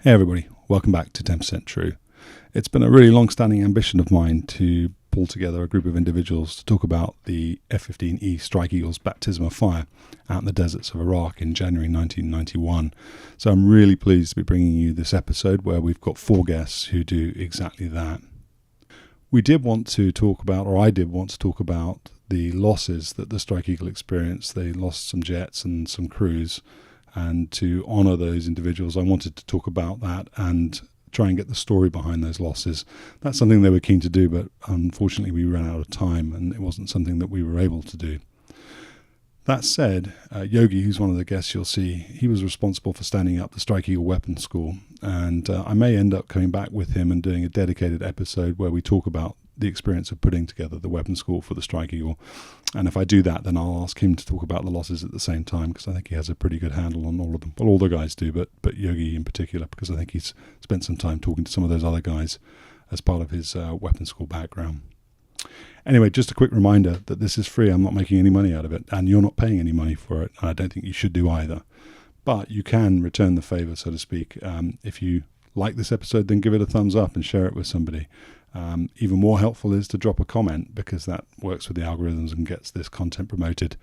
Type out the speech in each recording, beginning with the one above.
Hey everybody, welcome back to 10% True. It's been a really long-standing ambition of mine to pull together a group of individuals to talk about the F-15E Strike Eagle's baptism of fire out in the deserts of Iraq in January 1991. So I'm really pleased to be bringing you this episode where we've got 4 guests who do exactly that. I did want to talk about the losses that the Strike Eagle experienced. They lost some jets and some crews. And to honour those individuals, I wanted to talk about that and try and get the story behind those losses. That's something they were keen to do, but unfortunately we ran out of time and it wasn't something that we were able to do. That said, Yogi, who's one of the guests you'll see, he was responsible for standing up the Strike Eagle Weapons School. And I may end up coming back with him and doing a dedicated episode where we talk about the experience of putting together the weapons school for the Strike Eagle. And if I do that, then I'll ask him to talk about the losses at the same time, because I think he has a pretty good handle on all of them. Well, all the guys do, but Yogi in particular, because I think he's spent some time talking to some of those other guys as part of his weapons school background. Anyway, just a quick reminder that this is free. I'm not making any money out of it, and you're not paying any money for it. And I don't think you should do either. But you can return the favor, so to speak. If you like this episode, then give it a thumbs up and share it with somebody. Even more helpful is to drop a comment, because that works with the algorithms and gets this content promoted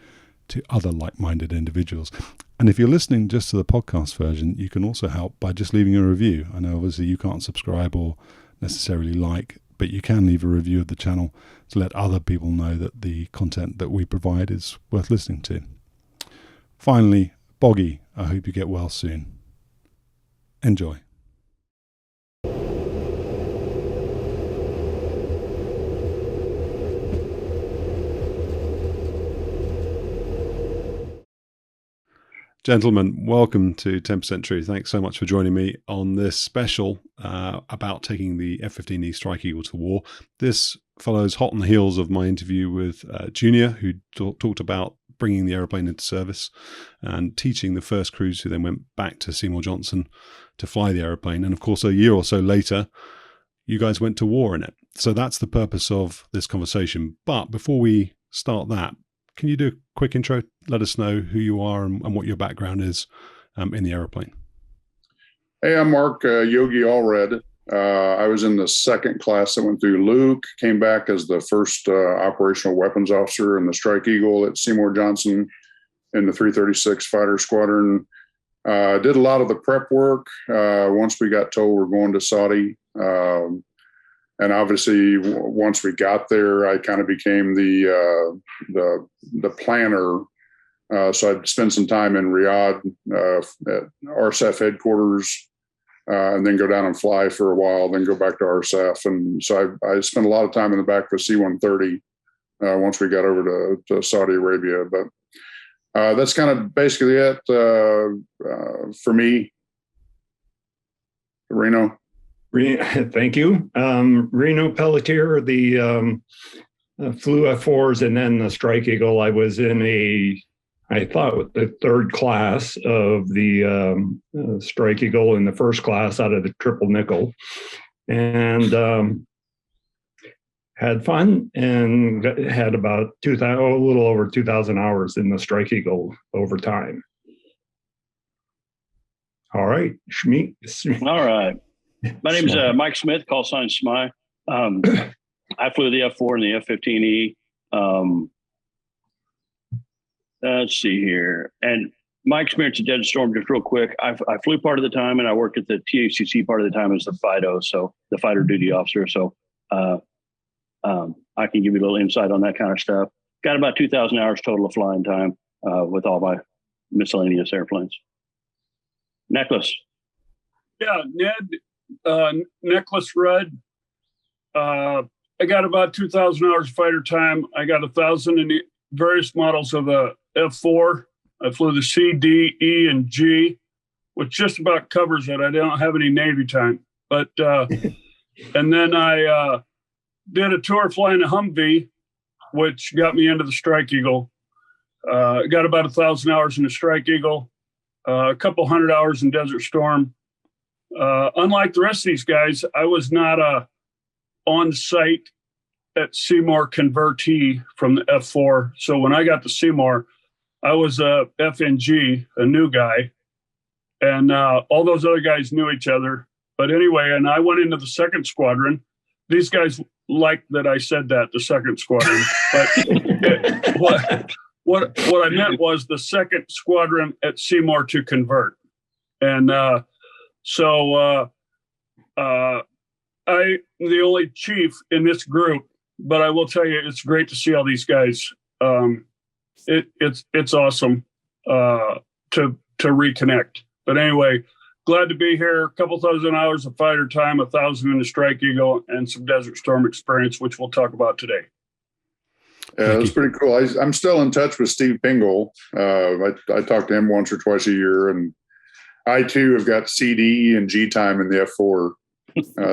to other like-minded individuals. And if you're listening just to the podcast version, you can also help by just leaving a review. I know obviously you can't subscribe or necessarily like, but you can leave a review of the channel to let other people know that the content that we provide is worth listening to. Finally, Boggy, I hope you get well soon. Enjoy. Gentlemen, welcome to 10% True. Thanks so much for joining me on this special about taking the F-15E Strike Eagle to war. This follows hot on the heels of my interview with Junior, who talked about bringing the aeroplane into service and teaching the first crews who then went back to Seymour Johnson to fly the aeroplane. And of course, a year or so later, you guys went to war in it. So that's the purpose of this conversation. But before we start that, can you do a quick intro? Let us know who you are and what your background is in the aeroplane. Hey, I'm Mark Yogi Alred. I was in the second class that went through Luke, came back as the first operational weapons officer in the Strike Eagle at Seymour Johnson in the 336 Fighter Squadron. Did a lot of the prep work once we got told we're going to Saudi. And obviously, once we got there, I kind of became the planner. So I'd spend some time in Riyadh at RSAF headquarters, and then go down and fly for a while, then go back to RSAF. And so I spent a lot of time in the back of a C-130 once we got over to Saudi Arabia. But that's kind of basically it for me. Reno. Thank you. Reno Pelletier, the flew F4s and then the Strike Eagle. I was in I thought the third class of the Strike Eagle in the first class out of the triple nickel, and had fun and had about a little over 2,000 hours in the Strike Eagle over time. All right, Smyth. All right. My name is Mike Smyth, call sign Smyth. I flew the F4 and the F-15E. Let's see here. And my experience at Desert Storm, just real quick, I flew part of the time and I worked at the THCC part of the time as the FIDO, so the fighter duty officer. So I can give you a little insight on that kind of stuff. Got about 2,000 hours total of flying time with all my miscellaneous airplanes. Necklace. Yeah, Ned. Necklace Red. I got about 2,000 hours of fighter time. I got 1,000 in the various models of the F4. I flew the C, D, E, and G, which just about covers it. I don't have any Navy time. But and then I did a tour flying a Humvee, which got me into the Strike Eagle. Got about 1,000 hours in the Strike Eagle, a couple hundred hours in Desert Storm. Unlike the rest of these guys, I was not on site at Seymour convertee from the F4. So when I got to Seymour, I was a FNG, a new guy. and all those other guys knew each other. But anyway, and I went into the second squadron. These guys liked that I said that, the second squadron. But what I meant was the second squadron at Seymour to convert. And so I'm the only chief in this group, but I will tell you, it's great to see all these guys. It's awesome to reconnect. But anyway, glad to be here. A couple thousand hours of fighter time, 1,000 in the Strike Eagle, and some Desert Storm experience, which we'll talk about today. Yeah, it was pretty cool. I'm still in touch with Steve Pingle. I talk to him once or twice a year, and I too have got CD and G time in the F4,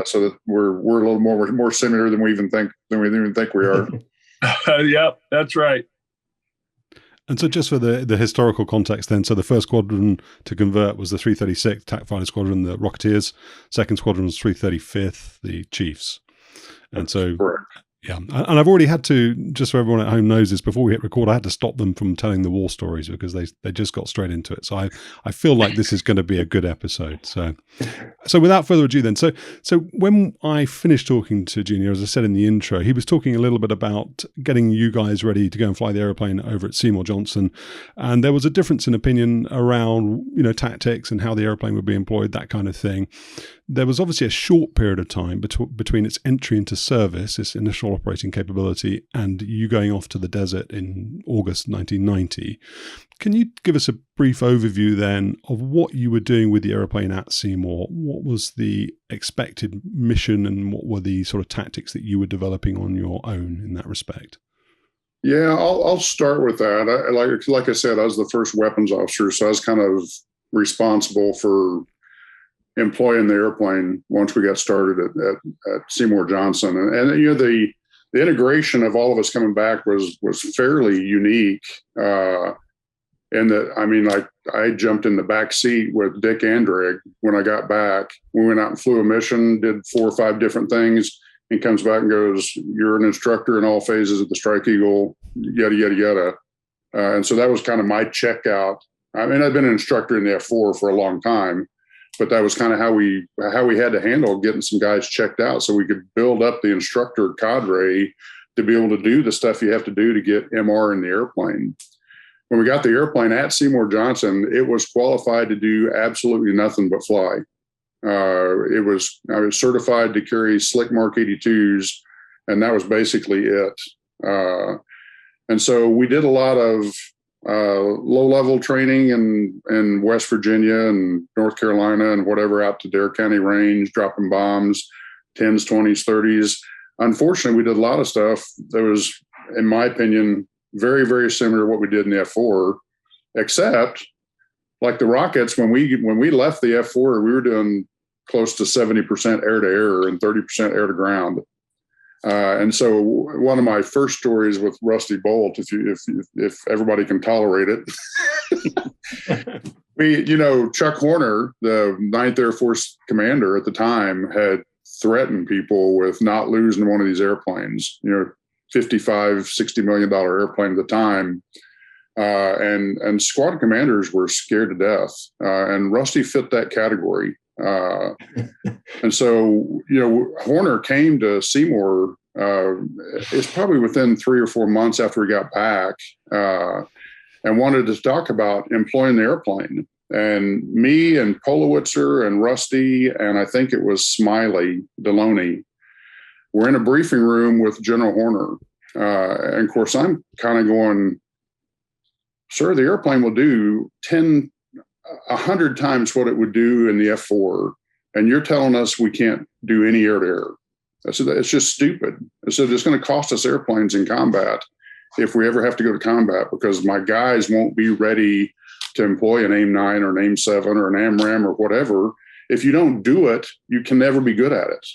so that we're a little more similar than we even think we are. Yep, that's right. And so just for the historical context then, so the first squadron to convert was the 336th Attack Fighter Squadron, the Rocketeers. Second squadron was 335th, the Chiefs. And so, correct. Yeah. And I've already had to, just so everyone at home knows this, before we hit record, I had to stop them from telling the war stories because they just got straight into it. So I feel like this is going to be a good episode. So without further ado then, so when I finished talking to Junior, as I said in the intro, he was talking a little bit about getting you guys ready to go and fly the aeroplane over at Seymour Johnson. And there was a difference in opinion around, tactics and how the aeroplane would be employed, that kind of thing. There was obviously a short period of time between its entry into service, its initial operating capability, and you going off to the desert in August 1990. Can you give us a brief overview then of what you were doing with the aeroplane at Seymour? What was the expected mission and what were the sort of tactics that you were developing on your own in that respect? Yeah, I'll start with that. Like I said, I was the first weapons officer, so I was kind of responsible for employing the airplane once we got started at Seymour Johnson. And the integration of all of us coming back was fairly unique. And I jumped in the back seat with Dick Andrig when I got back. We went out and flew a mission, did 4 or 5 different things, and comes back and goes, "You're an instructor in all phases of the Strike Eagle, yada, yada, yada." And so that was kind of my checkout. I mean, I've been an instructor in the F4 for a long time, but that was kind of how we had to handle getting some guys checked out so we could build up the instructor cadre to be able to do the stuff you have to do to get MR in the airplane. When we got the airplane at Seymour Johnson, it was qualified to do absolutely nothing but fly. I was certified to carry Slick Mark 82s, and that was basically it. And so we did a lot of low-level training in West Virginia and North Carolina and whatever out to Dare County range, dropping bombs, 10s, 20s, 30s. Unfortunately, we did a lot of stuff that was, in my opinion, very, very similar to what we did in the F4, except like the rockets, when we left the F4, we were doing close to 70% air-to-air and 30% air-to-ground. And so one of my first stories with Rusty Bolt, if everybody can tolerate it, Chuck Horner, the 9th Air Force commander at the time, had threatened people with not losing one of these airplanes, $55-60 million airplane at the time. And squad commanders were scared to death. And Rusty fit that category. And so, Horner came to Seymour, it's probably within 3 or 4 months after we got back, and wanted to talk about employing the airplane. And me and Polowitzer and Rusty, and I think it was Smiley Deloney, were in a briefing room with General Horner. And of course, I'm kind of going, "Sir, the airplane will do 100 times what it would do in the F4, and you're telling us we can't do any air-to-air." I said, "It's just stupid." I said, "It's going to cost us airplanes in combat if we ever have to go to combat, because my guys won't be ready to employ an AIM-9 or an AIM-7 or an AMRAAM or whatever. If you don't do it, you can never be good at it."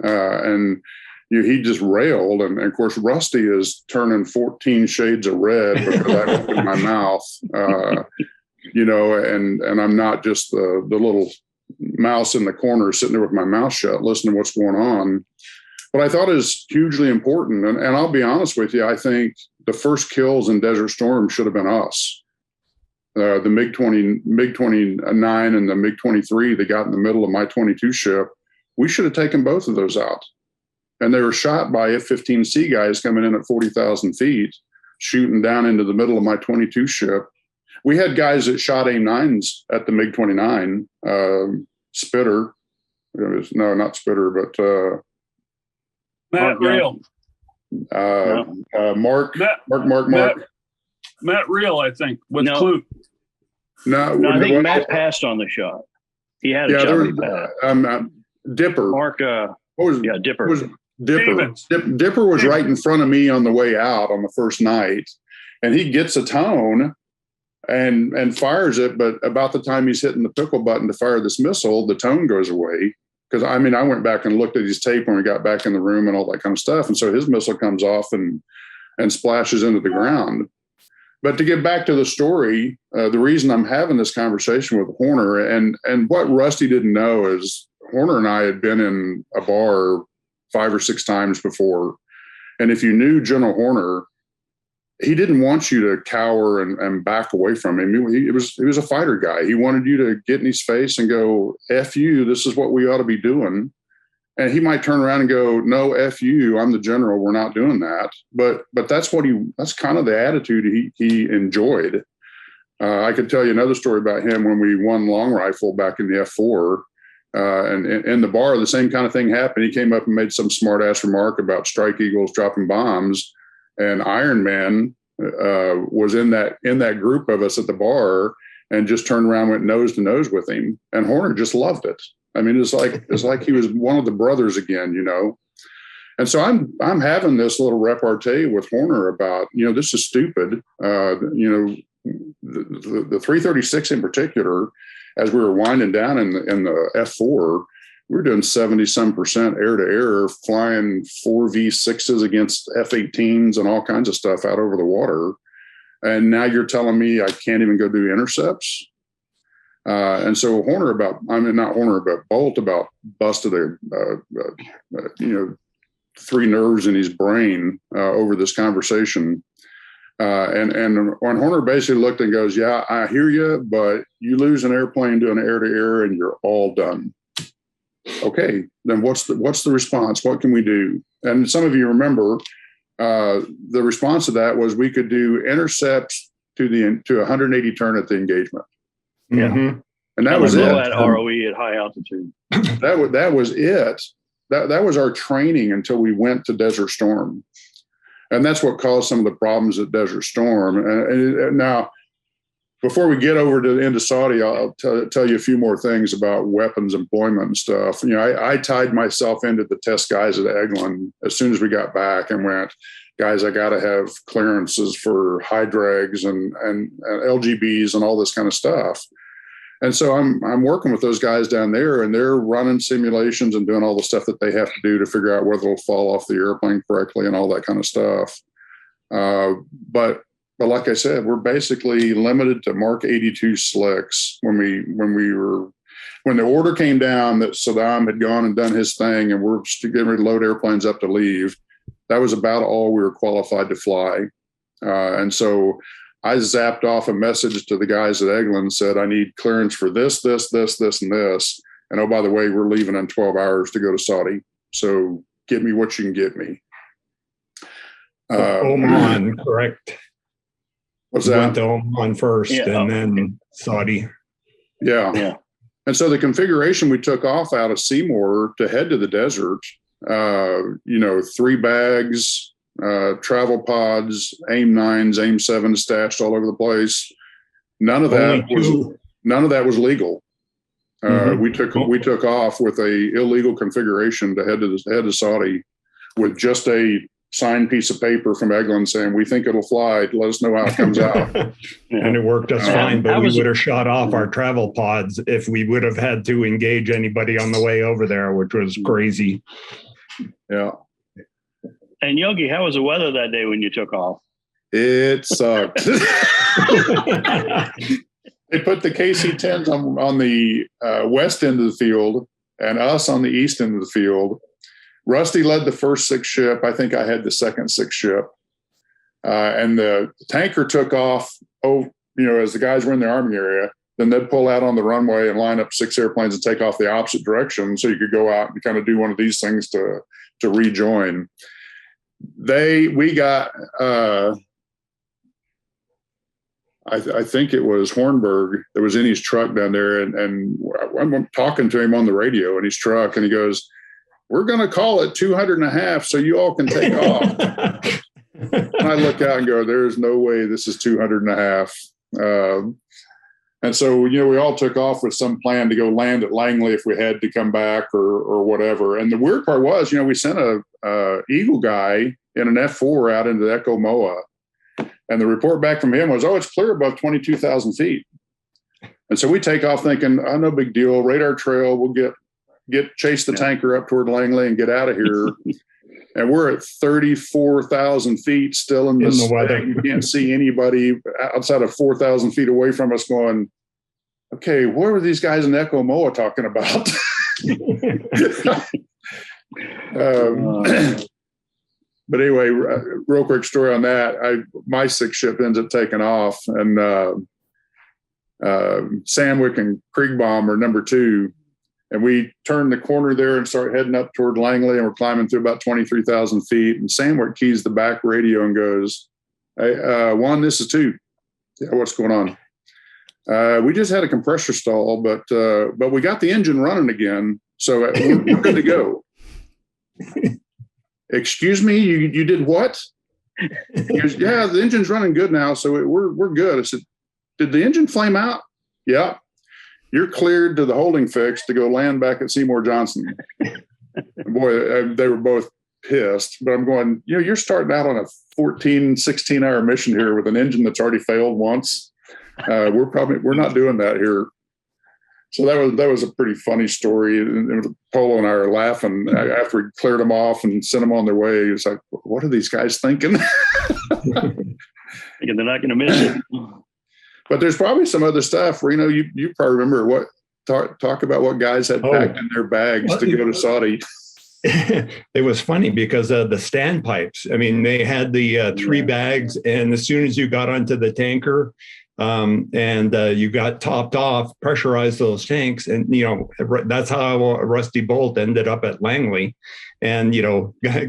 And he just railed. And of course, Rusty is turning 14 shades of red because I opened my mouth. And I'm not just the little mouse in the corner sitting there with my mouth shut, listening to what's going on. But I thought it was hugely important. And I'll be honest with you, I think the first kills in Desert Storm should have been us. the MiG-29 and the MiG-23 that got in the middle of my 22 ship, we should have taken both of those out. And they were shot by F-15C guys coming in at 40,000 feet, shooting down into the middle of my 22 ship. We had guys that shot AIM-9s at the MiG-29, Spitter. No, not Spitter, but Matt Reel. Mark. Matt Reel, I think, with No. Clute. No, I think Matt passed on the shot. He had a shot. He passed. Dipper. Mark, Dipper. Dipper was right in front of me on the way out on the first night, and he gets a tone and fires it. But about the time he's hitting the pickle button to fire this missile, the tone goes away. Because I went back and looked at his tape when we got back in the room and all that kind of stuff. And so his missile comes off and splashes into the ground. But to get back to the story, the reason I'm having this conversation with Horner and what Rusty didn't know is Horner and I had been in a bar 5 or 6 times before. And if you knew General Horner, he didn't want you to cower and back away from him. He was a fighter guy. He wanted you to get in his face and go, F you, this is what we ought to be doing. And he might turn around and go, no, F you, I'm the general, we're not doing that. But that's kind of the attitude he enjoyed. I could tell you another story about him when we won long rifle back in the F4. And in the bar, the same kind of thing happened. He came up and made some smart ass remark about Strike Eagles dropping bombs. And Iron Man was in that group of us at the bar and just turned around, went nose to nose with him. And Horner just loved it. It's like he was one of the brothers again, And so I'm having this little repartee with Horner about, this is stupid. The 336 in particular, as we were winding down in the F4, we were doing 70-some% air to air, flying 4V6s against F-18s and all kinds of stuff out over the water. And now you're telling me I can't even go do intercepts? And so Bolt about busted 3 nerves in his brain over this conversation. And when Horner basically looked and goes, yeah, I hear you, but you lose an airplane doing air to air and you're all done. Okay, then what's the response? What can we do? And some of you remember the response to that was we could do intercepts to 180 turn at the engagement. Yeah, and that was it. Low at ROE at high altitude. That was it. That was our training until we went to Desert Storm, and that's what caused some of the problems at Desert Storm. And now, before we get into Saudi, I'll tell you a few more things about weapons employment and stuff. I tied myself into the test guys at Eglin as soon as we got back and went, guys, I got to have clearances for high drags and LGBs and all this kind of stuff. And so I'm working with those guys down there, and they're running simulations and doing all the stuff that they have to do to figure out whether it'll fall off the airplane correctly and all that kind of stuff. But like I said, we're basically limited to Mark 82 slicks when the order came down that Saddam had gone and done his thing and we're getting ready to load airplanes up to leave. That was about all we were qualified to fly. And so I zapped off a message to the guys at Eglin and said, I need clearance for this, this, this, this, and this. And oh, by the way, we're leaving in 12 hours to go to Saudi. So get me what you can get me. Oman, correct. What's that? Went to Oman first and then Saudi. Yeah. And so the configuration we took off out of Seymour to head to the desert, 3 bags, travel pods, AIM-9s, AIM-7s stashed all over the place. None of that was legal. We took off with a illegal configuration to head to Saudi with just a signed piece of paper from Eglin saying, we think it'll fly. Let us know how it comes out. And it worked us fine, but we would have shot off our travel pods if we would have had to engage anybody on the way over there, which was crazy. Yeah. And Yogi, how was the weather that day when you took off? It sucked. They put the KC-10s on the west end of the field and us on the east end of the field. Rusty led the first 6 ship. I think I had the second 6 ship. And the tanker took off as the guys were in the arming area, then they'd pull out on the runway and line up 6 airplanes and take off the opposite direction. So you could go out and kind of do one of these things to rejoin. We got, I think it was Hornberg that was in his truck down there. And I'm talking to him on the radio in his truck, and he goes, "We're going to call it 200.5 so you all can take off." And I look out and go, "There's no way this is 200.5." And so, we all took off with some plan to go land at Langley if we had to come back or whatever. And the weird part was, we sent a Eagle guy in an F4 out into the Echo Moa. And the report back from him was, it's clear above 22,000 feet. And so we take off thinking, no big deal, radar trail, we'll chase the tanker up toward Langley and get out of here. And we're at 34,000 feet still in the weather. You can't see anybody outside of 4,000 feet away from us going, okay, what were these guys in Echo Moa talking about? But anyway, real quick story on that. My 6th ship ends up taking off, and Sandwick and Kriegbaum are number 2. And we turn the corner there and start heading up toward Langley, and we're climbing through about 23,000 feet. And Sandwick keys the back radio and goes, "Hey, 1, this is 2. Yeah, what's going on? We just had a compressor stall, but we got the engine running again, so we're good to go." "Excuse me, you did what?" He goes, "Yeah, the engine's running good now, so we're good." I said, "Did the engine flame out?" "Yeah." "You're cleared to the holding fix to go land back at Seymour Johnson." Boy, they were both pissed, but I'm going, you're starting out on a 14, 16-hour mission here with an engine that's already failed once. We're not doing that here. So that was a pretty funny story. And Polo and I are laughing after we cleared them off and sent them on their way. It's like, what are these guys thinking? Thinking they're not going to miss it. But there's probably some other stuff. Reno, you probably remember talk about what guys had packed in their bags to go to Saudi. It was funny because the standpipes, they had the 3 bags, and as soon as you got onto the tanker and you got topped off, pressurized those tanks, and that's how Rusty Bolt ended up at Langley, and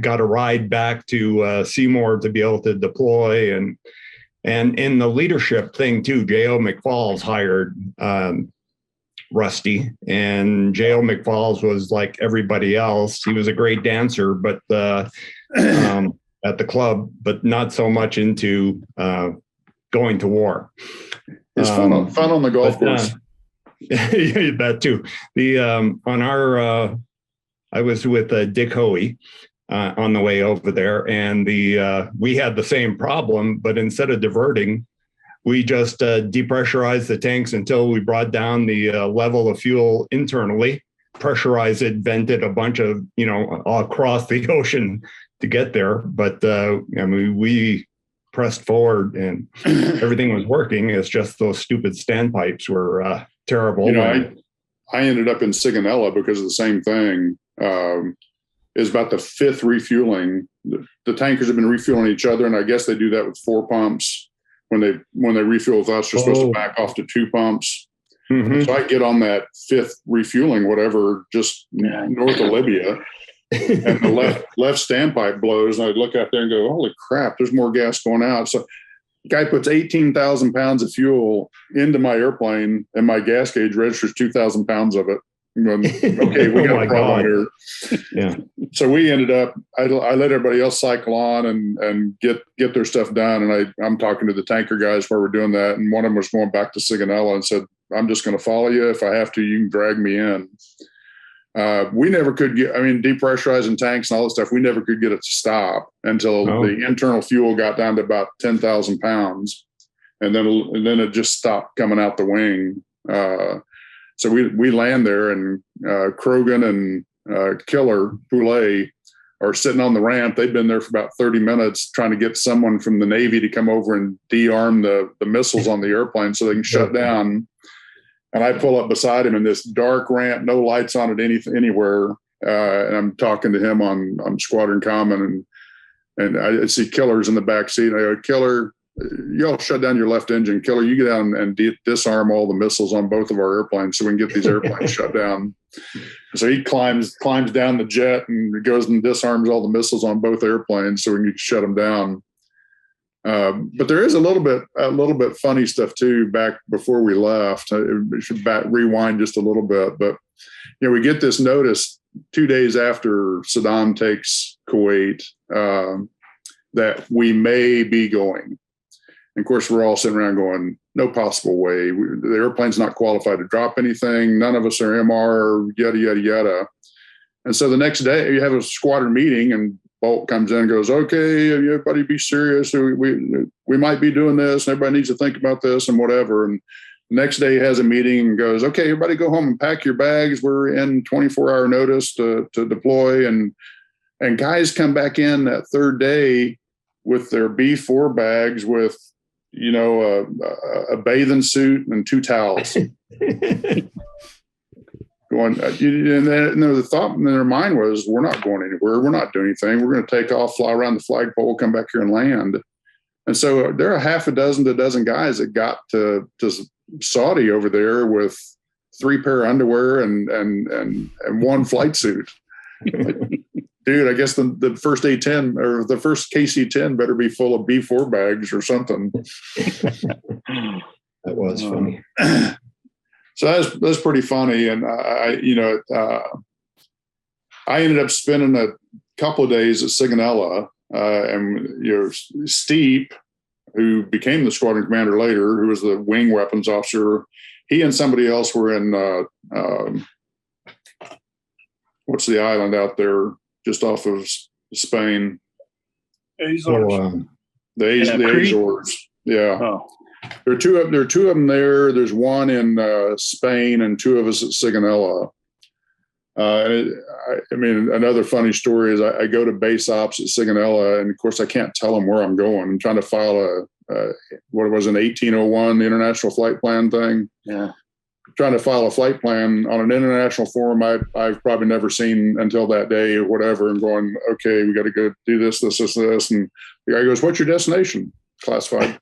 got a ride back to Seymour to be able to deploy. And in the leadership thing too, J.O. McFalls hired Rusty, and J.O. McFalls was like everybody else. He was a great dancer, but at the club, but not so much into going to war. It's fun on the golf course. That too. On our, I was with Dick Hoey on the way over there, and we had the same problem, but instead of diverting, we just depressurized the tanks until we brought down the level of fuel internally, pressurized it, vented a bunch of, all across the ocean to get there. But we pressed forward and everything was working. It's just those stupid standpipes were terrible. I ended up in Sigonella because of the same thing. Is about the 5th refueling. The tankers have been refueling each other, and I guess they do that with 4 pumps. When they refuel with us, they're supposed to back off to 2 pumps. Mm-hmm. So I get on that 5th refueling, whatever, just north of Libya, and the left standpipe blows, and I look out there and go, "Holy crap! There's more gas going out." So the guy puts 18,000 pounds of fuel into my airplane, and my gas gauge registers 2,000 pounds of it. Going, okay, we got a problem here. Yeah. So we ended up, I let everybody else cycle on and get their stuff done. And I'm talking to the tanker guys while we're doing that. And one of them was going back to Sigonella and said, "I'm just going to follow you. If I have to, you can drag me in." We never could depressurizing tanks and all this stuff, we never could get it to stop until the internal fuel got down to about 10,000 pounds. And then it just stopped coming out the wing. So we land there, and Krogan and Killer Poulet are sitting on the ramp. They've been there for about 30 minutes trying to get someone from the Navy to come over and de-arm the missiles on the airplane so they can shut down. And I pull up beside him in this dark ramp, no lights on it anywhere. And I'm talking to him on Squadron Common, and I see Killer's in the back seat. I go, "Killer, y'all shut down your left engine, Killer. You get down and disarm all the missiles on both of our airplanes so we can get these airplanes shut down. So he climbs down the jet and goes and disarms all the missiles on both airplanes so we can shut them down. But there is a little bit funny stuff too back before we left. I should rewind just a little bit, but we get this notice 2 days after Saddam takes Kuwait that we may be going. And of course, we're all sitting around going, no possible way. The airplane's not qualified to drop anything. None of us are MR, yada, yada, yada. And so the next day you have a squadron meeting and Bolt comes in and goes, okay, everybody be serious. We might be doing this and everybody needs to think about this and whatever. And the next day he has a meeting and goes, okay, everybody go home and pack your bags. We're in 24-hour notice to deploy. And guys come back in that third day with their B4 bags with, a bathing suit and 2 towels. Going, and the thought in their mind was, we're not going anywhere. We're not doing anything. We're going to take off, fly around the flagpole, come back here and land. And so there are half a dozen to a dozen guys that got to Saudi over there with 3 pair of underwear and 1 flight suit. Dude, I guess the first A-10 or the first KC-10 better be full of B4 bags or something. That was funny. So that's pretty funny. And I ended up spending a couple of days at Sigonella, and Steve, who became the squadron commander later, who was the wing weapons officer, he and somebody else were in what's the island out there just off of Spain? Azores. The Azores. Yeah. Oh. There are two of them there. There's one in Spain and 2 of us at Sigonella. Another funny story is I go to base ops at Sigonella, and of course I can't tell them where I'm going. I'm trying to file what was an 1801, the international flight plan thing. Yeah. Trying to file a flight plan on an international forum I've probably never seen until that day or whatever, and going, okay, we got to go do this. And the guy goes, what's your destination? Classified.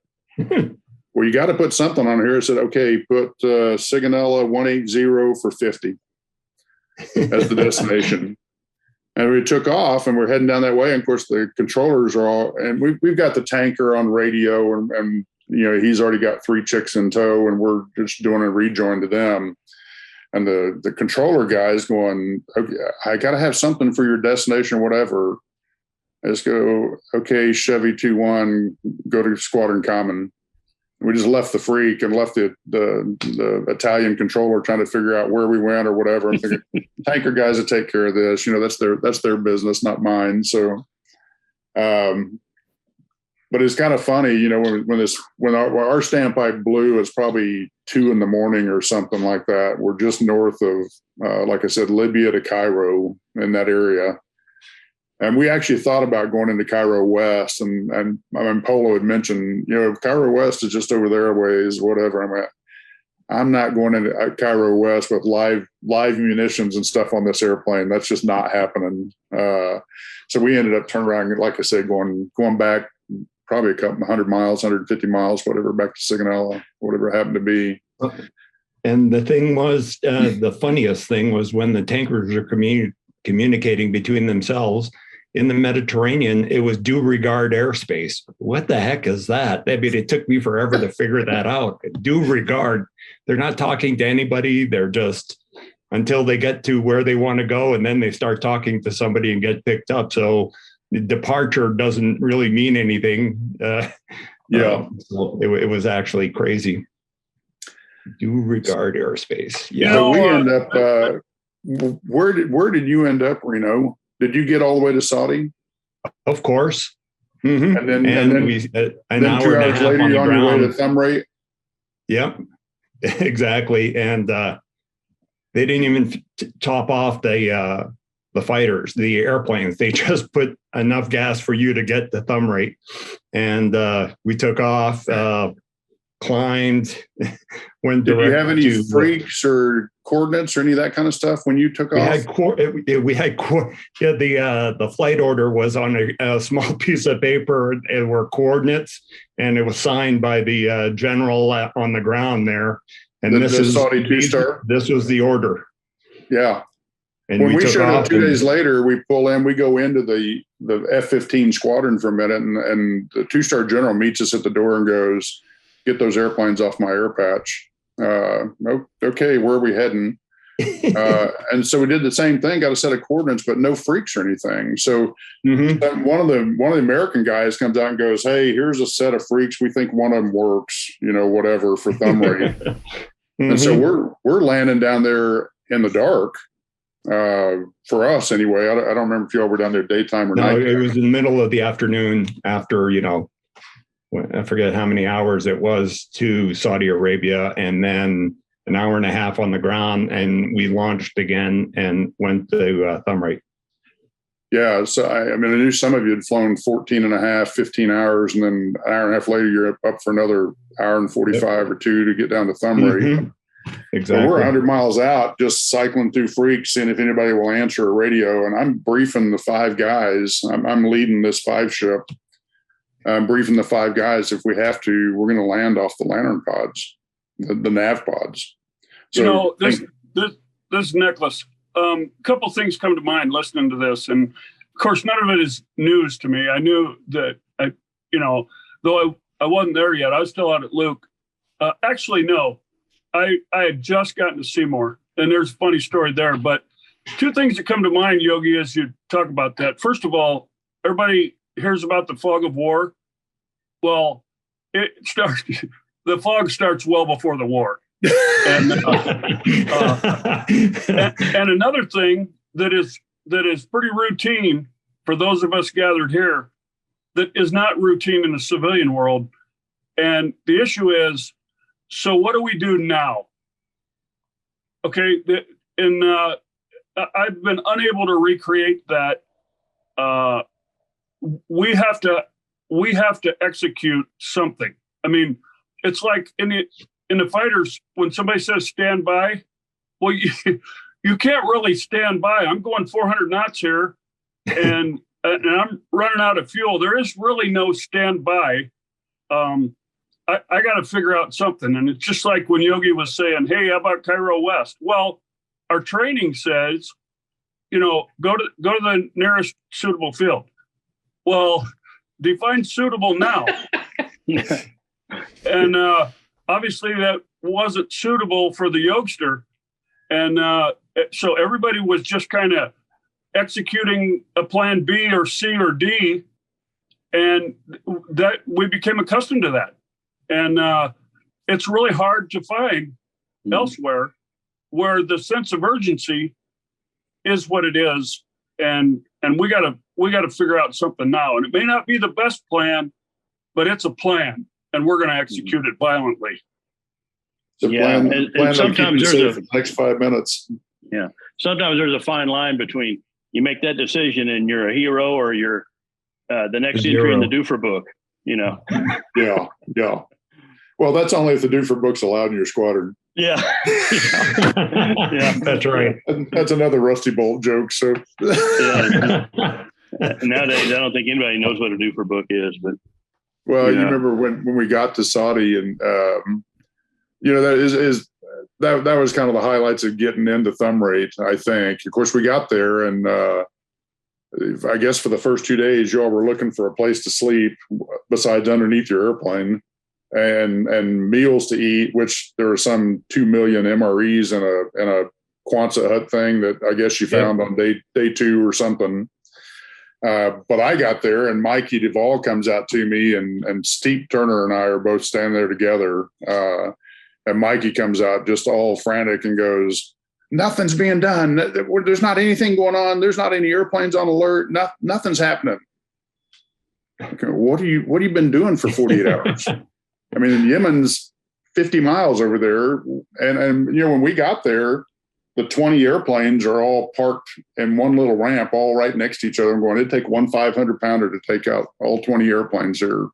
Well, you got to put something on here. I said, okay, put Sigonella 180 for 50 as the destination. And we took off and we're heading down that way. And of course, the controllers are all, and we've got the tanker on radio and he's already got 3 chicks in tow and we're just doing a rejoin to them. And the controller guy's going, okay, I got to have something for your destination, whatever. I just go, okay, Chevy 21, go to Squadron Common. We just left the freak and left the Italian controller trying to figure out where we went or whatever. I'm thinking, tanker guys will take care of this. That's their business, not mine. So, but it's kind of funny, when our standpipe blew, it's probably 2 a.m. or something like that. We're just north of, like I said, Libya to Cairo in that area. And we actually thought about going into Cairo West, and Polo had mentioned, Cairo West is just over there a ways, whatever. I'm not going into Cairo West with live munitions and stuff on this airplane. That's just not happening. So we ended up turning around, like I said, going back probably a couple 100 miles, 150 miles, whatever, back to Sigonella, whatever it happened to be. And the thing was, the funniest thing was when the tankers are communicating between themselves in the Mediterranean, it was due regard airspace. What the heck is that? It took me forever to figure that out. Due regard. They're not talking to anybody. They're just until they get to where they want to go. And then they start talking to somebody and get picked up. So the departure doesn't really mean anything. So it was actually crazy. Due regard airspace. Yeah. So we end up, where did you end up, Reno? Did you get all the way to Saudi? Of course. Mm-hmm. And then we an 2 hour hours later, you're on your way to Thumb Rate. Yep, exactly. And they didn't even top off the fighters, the airplanes. They just put enough gas for you to get the Thumb Rate. And we took off, climbed, went Did you direct have any to freaks or coordinates or any of that kind of stuff when you took off? The flight order was on a small piece of paper. It were coordinates, and it was signed by the general on the ground there. And the Saudi 2-star. This was the order. Yeah. And when we took showed off up 2 days later, we pull in, we go into the F-15 squadron for a minute, and the 2-star general meets us at the door and goes, "Get those airplanes off my air patch." Okay, where are we heading? And so we did the same thing, got a set of coordinates, but no freaks or anything. So one of the American guys comes out and goes, "Hey, here's a set of freaks. We think one of them works, whatever, for thumb rate." And so we're landing down there in the dark. For us anyway. I don't remember if you all were down there daytime or night. No, it was in the middle of the afternoon after, I forget how many hours it was to Saudi Arabia, and then an hour and a half on the ground, and we launched again and went to thumb rate. Yeah. So I knew some of you had flown 14 and a half, 15 hours, and then an hour and a half later, you're up for another hour and 45 or two to get down to thumb rate. Exactly. So we're 100 miles out, just cycling through freaks, seeing if anybody will answer a radio. And I'm briefing the 5 guys. I'm leading this 5 ship. I'm briefing the 5 guys. If we have to, we're going to land off the lantern pods, the nav pods. So this Nicholas, couple things come to mind listening to this. And of course, none of it is news to me. I knew that, though I wasn't there yet, I was still out at Luke. Actually, no. I had just gotten to Seymour, and there's a funny story there. But 2 things that come to mind, Yogi, as you talk about that. First of all, everybody hears about the fog of war. Well, the fog starts well before the war. And another thing that is pretty routine for those of us gathered here that is not routine in the civilian world. And the issue is, so what do we do now? Okay, I've been unable to recreate that. We have to execute something. I mean, it's like in the fighters, when somebody says stand by, well, you can't really stand by. I'm going 400 knots here, and I'm running out of fuel. There is really no stand by. I got to figure out something. And it's just like when Yogi was saying, "Hey, how about Cairo West?" Well, our training says, go to the nearest suitable field. Well, define suitable now. And obviously that wasn't suitable for the youngster. And so everybody was just kind of executing a plan B or C or D. And that we became accustomed to that. And it's really hard to find elsewhere where the sense of urgency is what it is. And we gotta figure out something now. And it may not be the best plan, but it's a plan, and we're going to execute it violently. It's a plan and sometimes there's the next 5 minutes. Yeah. Sometimes there's a fine line between you make that decision and you're a hero, or you're the next entry in the Doofer book, Yeah. Well, that's only if the Doofer book's allowed in your squadron. Yeah. Yeah, that's right. That's another Rusty Bolt joke. So nowadays, I don't think anybody knows what a Doofer book is. But you remember when we got to Saudi, and that was kind of the highlights of getting into thumb rate. I think, of course, we got there, and I guess for the first 2 days, y'all were looking for a place to sleep besides underneath your airplane. And meals to eat, which there are some 2 million MREs in a Quonset hut thing that I guess you found on day 2 or something. But I got there, and Mikey Duvall comes out to me, and Steve Turner and I are both standing there together. And Mikey comes out just all frantic and goes, "Nothing's being done. There's not anything going on. There's not any airplanes on alert. Nothing's happening." Okay, what have you been doing for 48 hours? I mean, Yemen's 50 miles over there. And when we got there, the 20 airplanes are all parked in one little ramp, all right next to each other. I'm going, it'd take one 500-pounder to take out all 20 airplanes here.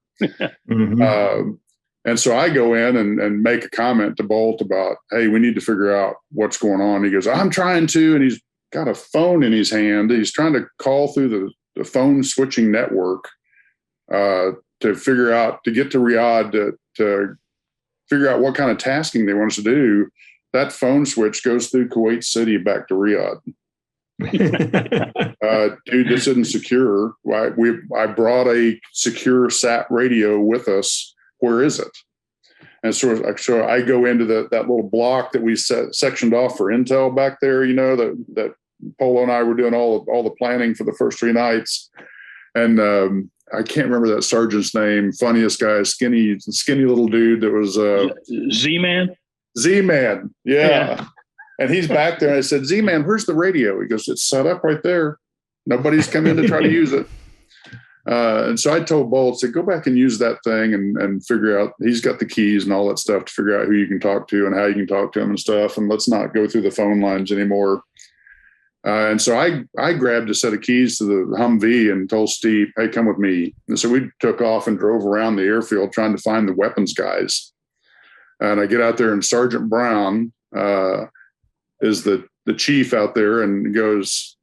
And so I go in and make a comment to Bolt about, hey, we need to figure out what's going on. He goes, I'm trying to, and he's got a phone in his hand. He's trying to call through the phone switching network to figure out, to get to Riyadh to figure out what kind of tasking they want us to do. That phone switch goes through Kuwait City back to Riyadh. Dude, this isn't secure. I brought a secure sat radio with us. Where is it? And so I go into that little block that we sectioned off for intel back there, that Polo and I were doing all the planning for the first 3 nights. And I can't remember that sergeant's name, funniest guy, skinny little dude that was Z-Man. Z-Man. Yeah. And he's back there. And I said, Z-Man, where's the radio? He goes, it's set up right there. Nobody's come in to try to use it. And so I told Bolt, said, go back and use that thing and figure out, he's got the keys and all that stuff to figure out who you can talk to and how you can talk to him and stuff. And let's not go through the phone lines anymore. And so I grabbed a set of keys to the Humvee and told Steve, hey, come with me. And so we took off and drove around the airfield trying to find the weapons guys. And I get out there and Sergeant Brown is the chief out there and goes,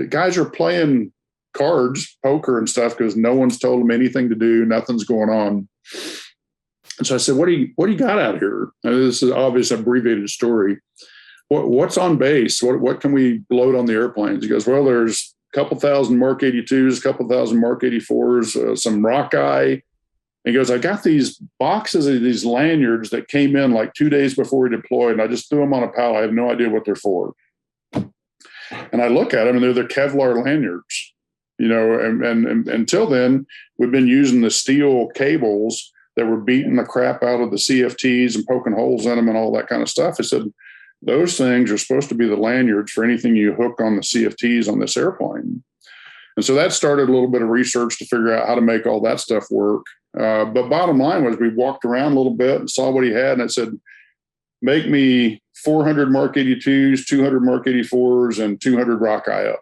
guys are playing cards, poker and stuff because no one's told them anything to do. Nothing's going on. And so I said, what do you got out here? And this is obviously an abbreviated story. What's on base? What can we load on the airplanes? He goes, well, there's a couple thousand Mark 82s, a couple thousand Mark 84s, some Rockeye. He goes, I got these boxes of these lanyards that came in like 2 days before we deployed, and I just threw them on a pallet. I have no idea what they're for. And I look at them, and they're the Kevlar lanyards, and until then, we've been using the steel cables that were beating the crap out of the CFTs and poking holes in them and all that kind of stuff. I said, those things are supposed to be the lanyards for anything you hook on the CFTs on this airplane. And so that started a little bit of research to figure out how to make all that stuff work. But bottom line was we walked around a little bit and saw what he had. And I said, make me 400 Mark 82s, 200 Mark 84s, and 200 Rockeye up.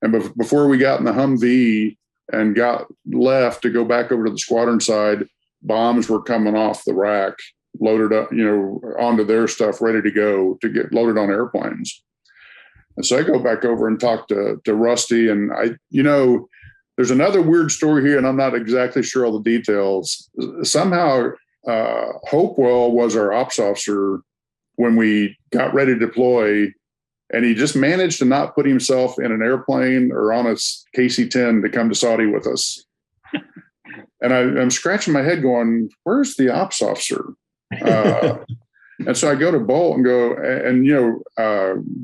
And before we got in the Humvee and got left to go back over to the squadron side, bombs were coming off the rack, loaded up, onto their stuff, ready to go to get loaded on airplanes. And so I go back over and talk to Rusty, and there's another weird story here, and I'm not exactly sure all the details. Somehow, Hopewell was our ops officer when we got ready to deploy, and he just managed to not put himself in an airplane or on a KC-10 to come to Saudi with us. And I'm scratching my head going, where's the ops officer? And so I go to Bolt and go, and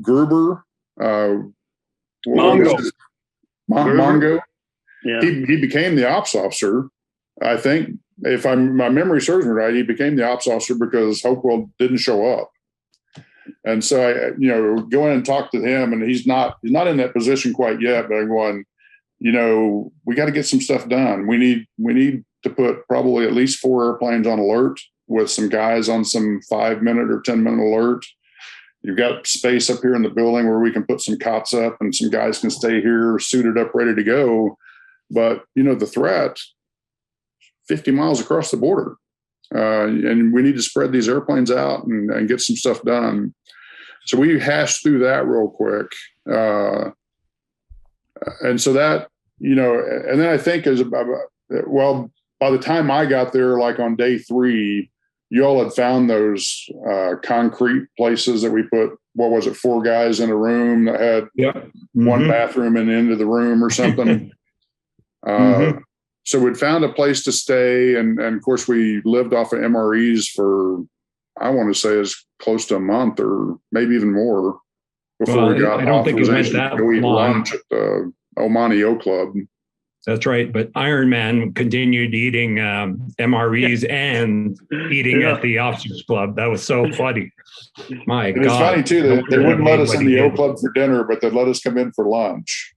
Gruber, Mongo. Mongo. Yeah. He became the ops officer. I think if my memory serves me right, he became the ops officer because Hopewell didn't show up. And so I, go in and talk to him, and he's not in that position quite yet, but I'm going, we got to get some stuff done. We need to put probably at least 4 airplanes on alert with some guys on some 5-minute or 10-minute alert. You've got space up here in the building where we can put some cots up and some guys can stay here suited up, ready to go. But, the threat, 50 miles across the border. And we need to spread these airplanes out and get some stuff done. So we hashed through that real quick. And so that, and then I think by the time I got there, like on day 3, you all had found those concrete places that we put, 4 guys in a room that had one bathroom and into the room or something. So we'd found a place to stay. And of course, we lived off of MREs for, I want to say, as close to a month or maybe even more before we got authorization to go eat lunch at the Omani O Club. That's right. But Iron Man continued eating MREs and eating at the officers club. That was so funny. My God. It's funny too that they wouldn't let us in the O Club for dinner, but they'd let us come in for lunch.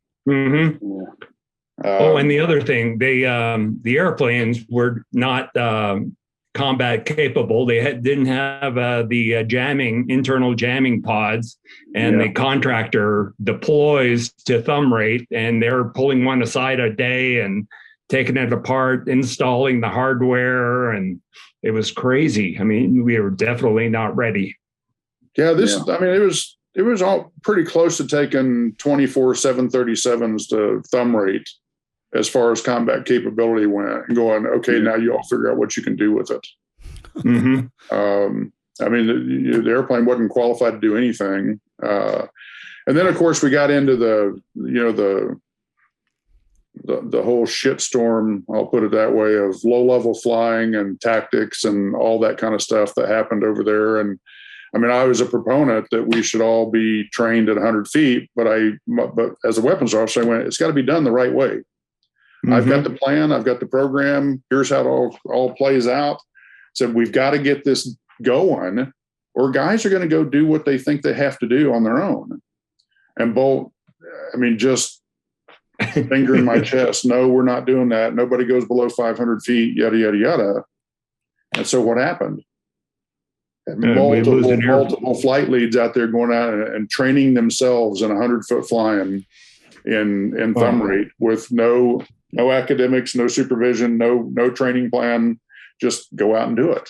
And the other thing, the airplanes were not combat capable. They didn't have the internal jamming pods, and the contractor deploys to thumb rate, and they're pulling one aside a day and taking it apart, installing the hardware, and it was crazy. I mean, we were definitely not ready. Yeah, I mean, it was all pretty close to taking 24 737s to thumb rate as far as combat capability went, and going, okay, now you all figure out what you can do with it. Mm-hmm. I mean, the airplane wasn't qualified to do anything. And then, of course, we got into the whole shitstorm, I'll put it that way, of low-level flying and tactics and all that kind of stuff that happened over there. And I mean, I was a proponent that we should all be trained at 100 feet, but as a weapons officer, I went, it's got to be done the right way. Mm-hmm. I've got the plan, I've got the program. Here's how it all plays out. So we've got to get this going, or guys are going to go do what they think they have to do on their own. And Bolt, I mean, just finger in my chest. No, we're not doing that. Nobody goes below 500 feet, yada, yada, yada. And so what happened? Multiple flight leads out there going out and training themselves in 100-foot flying in thumb rate with no academics, no supervision, no training plan. Just go out and do it.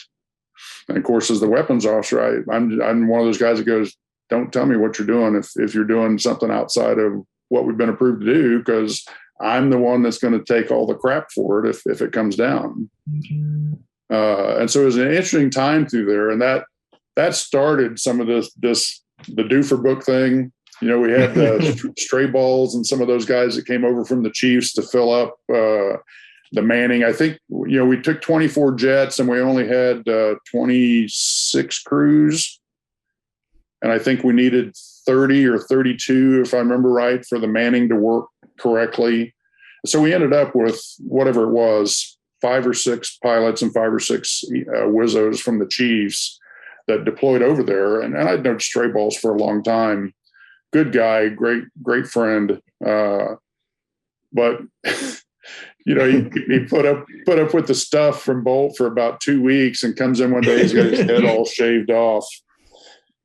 And of course, as the weapons officer, I'm one of those guys that goes, don't tell me what you're doing if you're doing something outside of what we've been approved to do, because I'm the one that's going to take all the crap for it if it comes down. Mm-hmm. And so it was an interesting time through there, and that started some of the Doofer book thing. You know, we had stray balls and some of those guys that came over from the Chiefs to fill up the manning. I think, you know, we took 24 jets and we only had 26 crews. And I think we needed 30 or 32, if I remember right, for the manning to work correctly. So we ended up with whatever it was, 5 or 6 pilots and 5 or 6 Wizzos from the Chiefs that deployed over there. And I'd known stray balls for a long time. Good guy, great friend. But you know, he put up with the stuff from Bolt for about 2 weeks, and comes in one day, he's got his head all shaved off,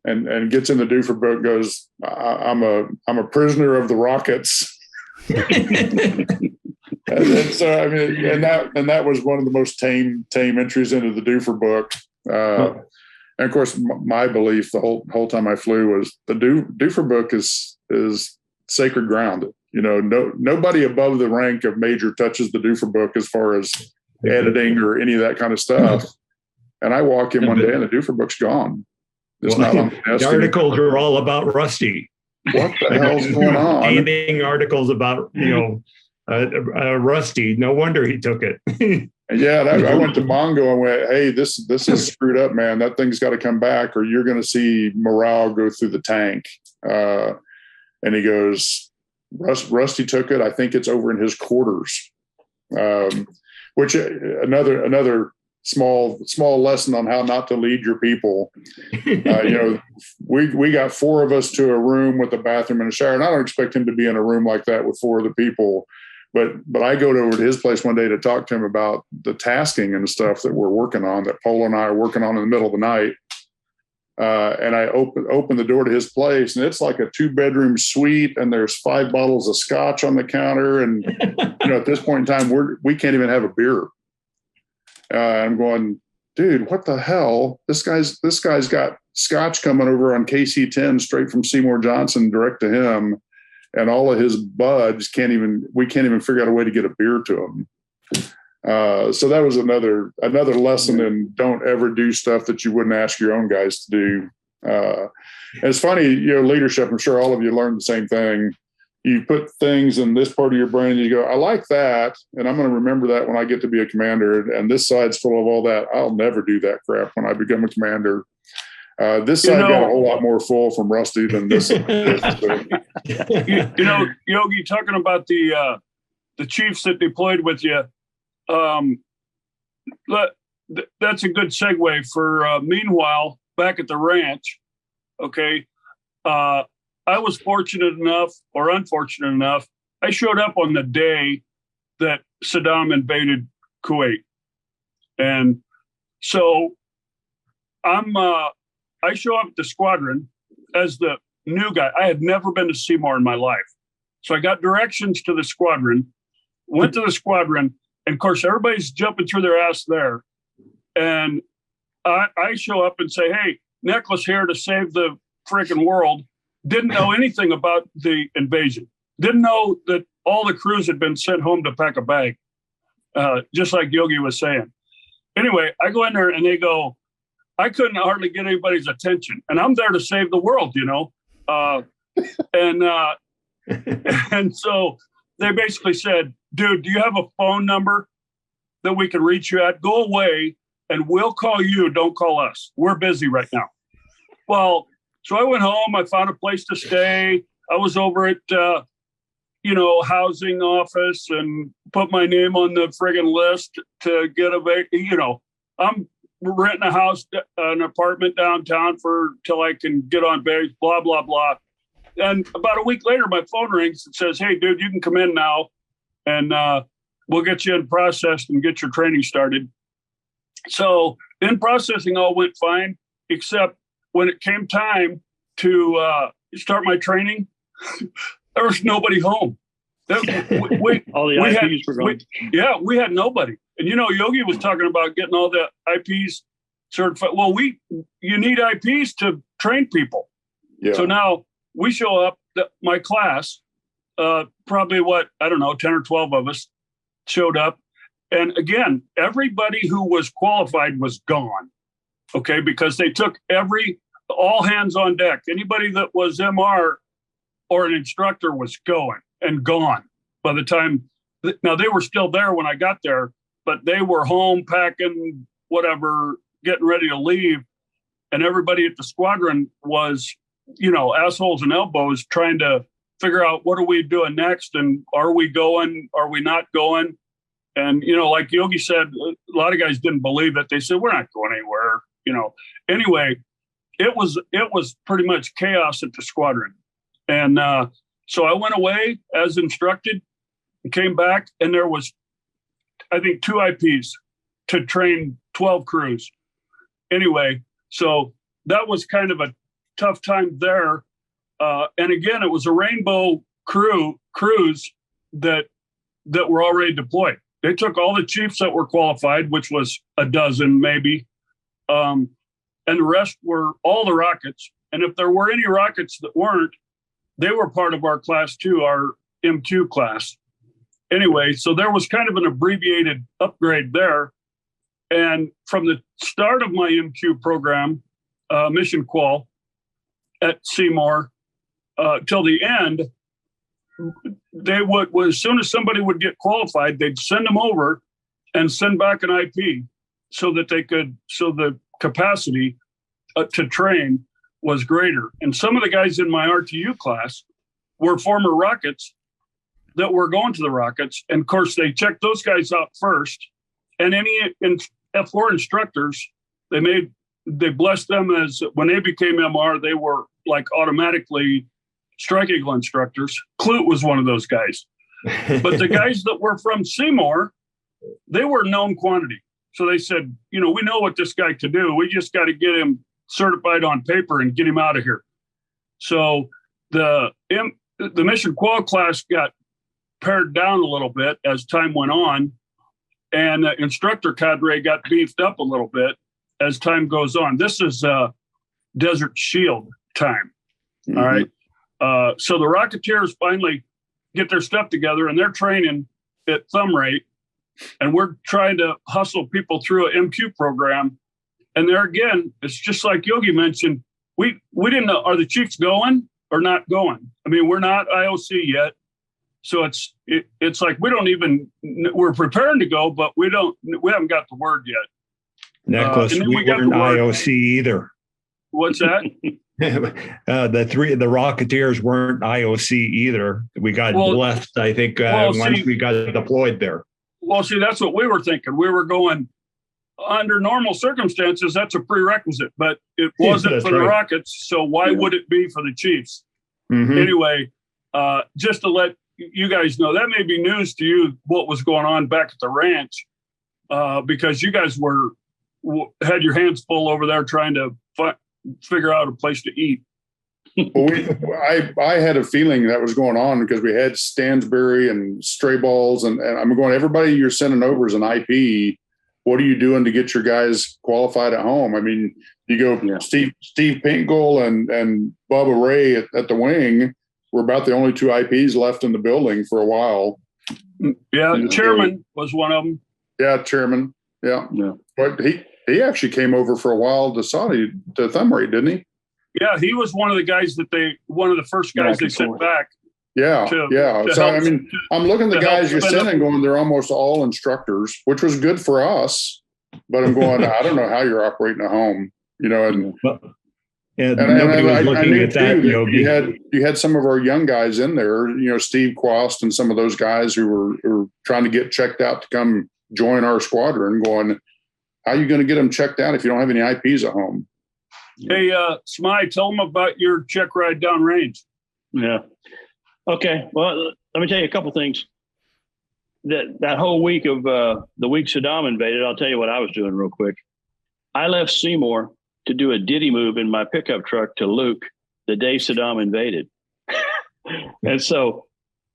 and gets in the Doofer book, goes, I'm a prisoner of the rockets. and so I mean, and that was one of the most tame entries into the Doofer book. And of course, my belief the whole time I flew was the Doofer book is sacred ground. You know, nobody above the rank of major touches the Doofer book as far as editing or any of that kind of stuff. And I walk in one day and the Doofer book's gone. It's not on the desk. The articles are all about Rusty. What the hell's going on? Scathing articles about, you know, Rusty. No wonder he took it. Yeah, and I went to Mongo and went, hey, this is screwed up, man. That thing's got to come back, or you're going to see morale go through the tank. And he goes, Rusty took it. I think it's over in his quarters. Which another small lesson on how not to lead your people. You know, we got 4 of us to a room with a bathroom and a shower, and I don't expect him to be in a room like that with 4 other people. But I go over to his place one day to talk to him about the tasking and stuff that we're working on, that Polo and I are working on in the middle of the night. And I open the door to his place, and it's like a 2-bedroom suite, and there's 5 bottles of scotch on the counter. And, you know, at this point in time, we can't even have a beer. I'm going, dude, what the hell? This guy's got scotch coming over on KC-10 straight from Seymour Johnson direct to him. And all of his buds we can't even figure out a way to get a beer to him. So that was another lesson in don't ever do stuff that you wouldn't ask your own guys to do. And it's funny, you know, leadership, I'm sure all of you learned the same thing. You put things in this part of your brain and you go, I like that, and I'm going to remember that when I get to be a commander. And this side's full of all that. I'll never do that crap when I become a commander. This side got a whole lot more full from Rusty than this side did. So. You know, Yogi, talking about the Chiefs that deployed with you, that's a good segue for meanwhile, back at the ranch, okay, I was fortunate enough, or unfortunate enough, I showed up on the day that Saddam invaded Kuwait. And so I show up at the squadron as the new guy. I had never been to Seymour in my life. So I got directions to the squadron, went to the squadron, And of course, everybody's jumping through their ass there. And I show up and say, hey, Necklace here to save the freaking world. Didn't know anything about the invasion. Didn't know that all the crews had been sent home to pack a bag, just like Yogi was saying. Anyway, I go in there and they go, I couldn't hardly get anybody's attention. And I'm there to save the world, you know. And so they basically said, dude, do you have a phone number that we can reach you at? Go away and we'll call you. Don't call us. We're busy right now. Well, so I went home. I found a place to stay. I was over at, housing office and put my name on the friggin' list to get I'm renting a house, an apartment downtown till I can get on base, blah, blah, blah. And about a week later, my phone rings and says, hey, dude, you can come in now and we'll get you in processed and get your training started. So in processing all went fine, except when it came time to start my training, there was nobody home. All the IPs were gone. We had nobody. And, Yogi was talking about getting all the IPs certified. Well, you need IPs to train people. Yeah. So now we show up, my class, probably 10 or 12 of us showed up. And again, everybody who was qualified was gone. Okay. Because they took all hands on deck. Anybody that was MR or an instructor was going and gone by the time. Now they were still there when I got there, but they were home packing, whatever, getting ready to leave. And everybody at the squadron was, assholes and elbows trying to figure out what are we doing next? And are we going? Are we not going? And, like Yogi said, a lot of guys didn't believe it. They said, we're not going anywhere, Anyway, it was pretty much chaos at the squadron. And so I went away as instructed and came back, and there was, I think, 2 IPs to train 12 crews. Anyway, so that was kind of a tough time there. And again, it was a rainbow crews that were already deployed. They took all the chiefs that were qualified, which was a dozen maybe, and the rest were all the rockets. And if there were any rockets that weren't, they were part of our class too, our MQ class. Anyway, so there was kind of an abbreviated upgrade there. And from the start of my MQ program, mission qual at Seymour, till the end, they would, as soon as somebody would get qualified, they'd send them over and send back an IP so that so the capacity to train was greater. And some of the guys in my RTU class were former Rockets that were going to the Rockets. And of course, they checked those guys out first. And any F4 instructors, they blessed them as when they became MR, they were like automatically Strike Eagle instructors. Clute was one of those guys. But the guys that were from Seymour, they were known quantity. So they said, we know what this guy could do. We just got to get him certified on paper and get him out of here. So the mission qual class got pared down a little bit as time went on, and the instructor cadre got beefed up a little bit as time goes on. This is Desert Shield time. Mm-hmm. All right. So the Rocketeers finally get their stuff together and they're training at thumb rate, and we're trying to hustle people through an MQ program. And there again, it's just like Yogi mentioned, we didn't know, are the Chiefs going or not going? I mean, we're not IOC yet. So it's like, we're preparing to go, but we haven't got the word yet. Necklace, we weren't IOC either. What's that? The Rocketeers weren't IOC either. We got blessed, I think, once we got deployed there. Well, see, that's what we were thinking. We were going, under normal circumstances, that's a prerequisite, but it wasn't for the Rockets. So why would it be for the Chiefs? Mm-hmm. Anyway, just to let you guys know, that may be news to you, what was going on back at the ranch, because you guys had your hands full over there trying to figure out a place to eat. Well, I had a feeling that was going on because we had Stansbury and stray balls, and I'm going, everybody you're sending over is an IP. What are you doing to get your guys qualified at home? I mean, you go Steve Pinkle and Bubba Ray at the wing. We're about the only two IPs left in the building for a while. Yeah, Chairman was one of them. Yeah, Chairman. Yeah. But he actually came over for a while to Saudi to thumb rate, didn't he? Yeah, he was one of the first guys they sent back. Yeah. So, I mean, I'm looking at the guys you're sending going, they're almost all instructors, which was good for us. But I'm going, I don't know how you're operating at home, you know. And nobody was looking at that, Yogi. You had some of our young guys in there, you know, Steve Quast and some of those guys who were trying to get checked out to come join our squadron, going, how are you going to get them checked out if you don't have any IPs at home? Hey, Smyth, tell them about your check ride downrange. Yeah. Okay. Well, let me tell you a couple things. That whole week of the week Saddam invaded, I'll tell you what I was doing real quick. I left Seymour to do a ditty move in my pickup truck to Luke the day Saddam invaded. And so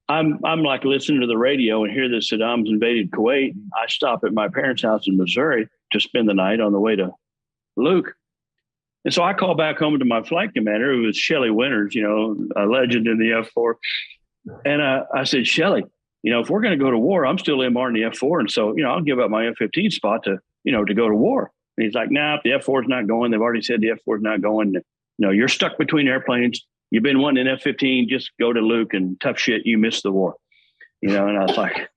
I'm like listening to the radio and hear that Saddam's invaded Kuwait. I stop at my parents' house in Missouri to spend the night on the way to Luke. And so I call back home to my flight commander, who was Shelley Winters, you know, a legend in the F4. And I said, Shelley, you know, if we're going to go to war, I'm still MR in the F4. And so, you know, I'll give up my F-15 spot to go to war. And he's like, nah, if the F4 is not going, they've already said the F4 is not going. You know, you're stuck between airplanes. You've been wanting an F-15, just go to Luke and tough shit, you missed the war. You know, and I was like,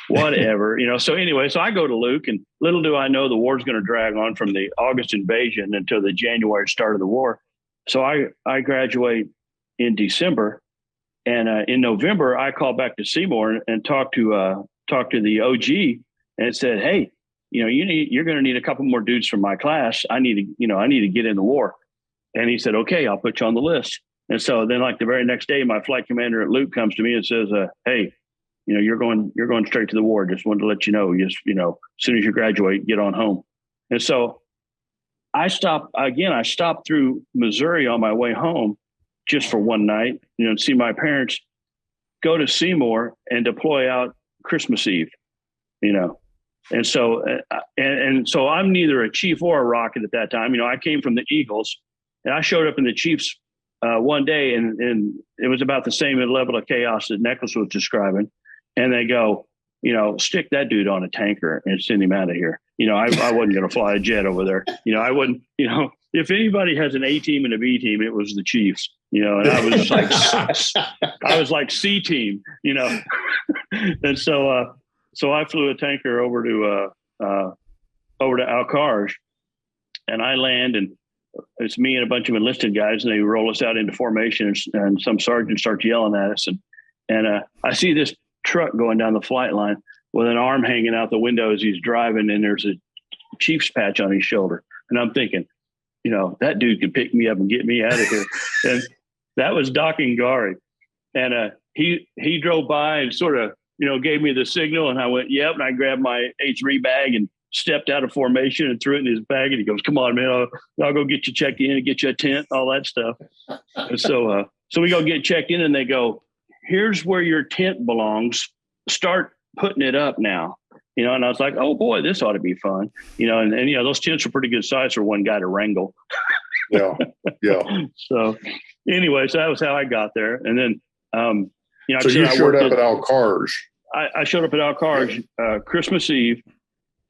whatever, you know. So anyway, so I go to Luke, and little do I know the war's going to drag on from the August invasion until the January start of the war. So I graduate in December, and in November I call back to Seymour and talk to the OG and said, hey, you know, you're going to need a couple more dudes from my class. I need to get in the war. And he said, okay, I'll put you on the list. And so then, like the very next day, my flight commander at Luke comes to me and says, hey, you know, you're going straight to the war. Just wanted to let you know, just, you know, as soon as you graduate, get on home. And so I stopped through Missouri on my way home just for one night, you know, to see my parents go to Seymour and deploy out Christmas Eve, you know. And so, and so I'm neither a chief or a rocket at that time. You know, I came from the Eagles, and I showed up in the Chiefs one day, and it was about the same level of chaos that Nicholas was describing. And they go, you know, stick that dude on a tanker and send him out of here. You know, I wasn't going to fly a jet over there. You know, I wouldn't, you know, if anybody has an A team and a B team, it was the Chiefs, you know, and I was like C team, you know. And so I flew a tanker over to Al-Kharj, and I land, and it's me and a bunch of enlisted guys, and they roll us out into formation, and some sergeant starts yelling at us. And I see this truck going down the flight line with an arm hanging out the window as he's driving, and there's a Chiefs patch on his shoulder. And I'm thinking, you know, that dude could pick me up and get me out of here. And that was Doc Ngari. And he drove by and sort of, you know, gave me the signal, and I went, yep. And I grabbed my H3 bag and stepped out of formation and threw it in his bag. And he goes, come on, man, I'll go get you checked in and get you a tent, all that stuff. And so we go get checked in, and they go, here's where your tent belongs. Start putting it up now. You know, and I was like, oh boy, this ought to be fun. You know, and you know, those tents are pretty good size for one guy to wrangle. Yeah. So anyway, so that was how I got there. And then, you know, so you showed up at Al-Kharj. I showed up at Al-Kharj Christmas Eve.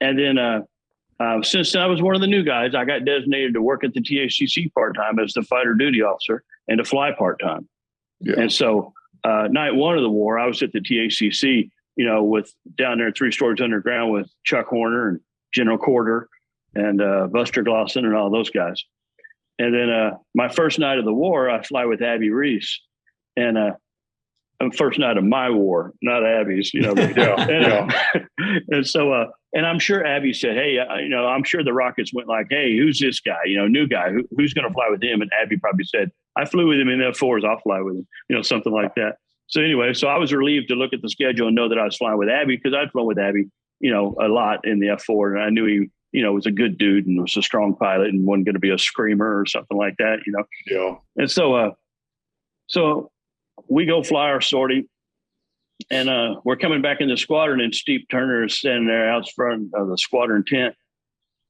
And then since I was one of the new guys, I got designated to work at the TACC part-time as the fighter duty officer and to fly part-time. Yeah. And so night one of the war, I was at the TACC, you know, with down there 3 stories underground with Chuck Horner and General Corder and Buster Glosson and all those guys. And then my first night of the war, I fly with Abby Reese. And first night of my war, not Abby's, you know. And so, and I'm sure Abby said, hey, you know, I'm sure the Rockets went like, hey, who's this guy? You know, new guy, who's going to fly with him? And Abby probably said, I flew with him in F4s, I'll fly with him, you know, something like that. So anyway, so I was relieved to look at the schedule and know that I was flying with Abby, because I'd flown with Abby, you know, a lot in the F4, and I knew he, you know, was a good dude and was a strong pilot and wasn't going to be a screamer or something like that, you know. Yeah. And so So we go fly our sortie, and we're coming back in the squadron, and Steve Turner is standing there out front of the squadron tent.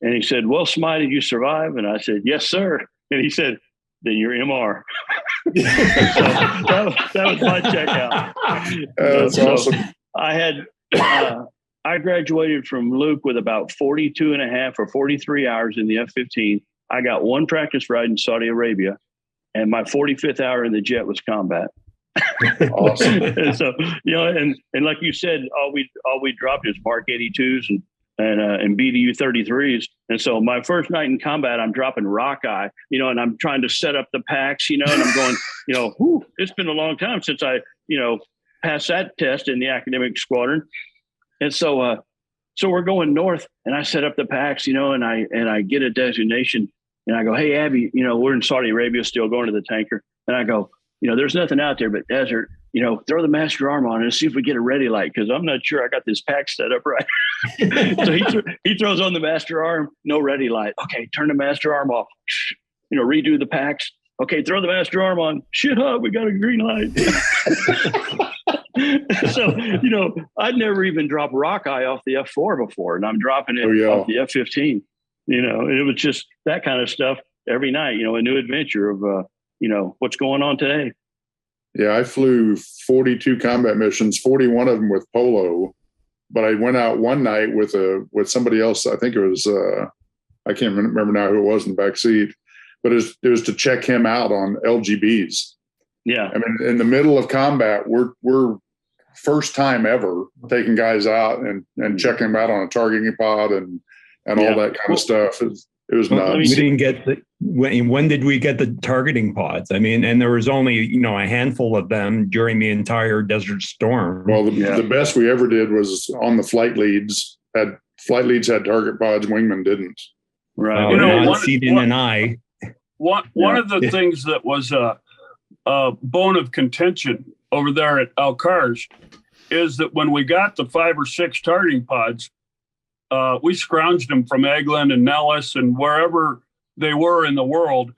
And he said, "Well, Smyth, did you survive?" And I said, "Yes, sir." And he said, "Then you're MR." So that was my checkout. That's awesome. I had I graduated from Luke with about 42 and a half or 43 hours in the F-15. I got one practice ride in Saudi Arabia, and my 45th hour in the jet was combat. Awesome. And so, and like you said, all we dropped is Mark 82s and BDU 33s. And so my first night in combat, I'm dropping Rockeye, and I'm trying to set up the packs, and I'm going, whew, it's been a long time since I, passed that test in the academic squadron. And so we're going north, and I set up the packs, and I get a designation, and I go, "Hey, Abby, we're in Saudi Arabia still, going to the tanker." And I go, "There's nothing out there but desert. Throw the master arm on and see if we get a ready light, because I'm not sure I got this pack set up right." So he throws on the master arm, no ready light. Okay, turn the master arm off. Redo the packs. Okay, throw the master arm on. Shit up, we got a green light. So, I'd never even dropped Rockeye off the F4 before, and I'm dropping it off the F-15. It was just that kind of stuff every night, a new adventure of, what's going on today. Yeah, I flew 42 combat missions, 41 of them with Polo, but I went out one night with somebody else. I think it was, I can't remember now who it was in the back seat, but it was to check him out on LGBs. Yeah. I mean, in the middle of combat, we're first time ever taking guys out and checking them out on a targeting pod and all that kind of stuff. It was nuts. We didn't get when did we get the targeting pods? I mean, and there was only, a handful of them during the entire Desert Storm. Well, the best we ever did was on the flight leads. Flight leads had target pods, wingmen didn't. Right. One of the things that was a bone of contention over there at Al-Karj is that when we got the 5 or 6 targeting pods, we scrounged them from Eglin and Nellis and wherever they were in the world.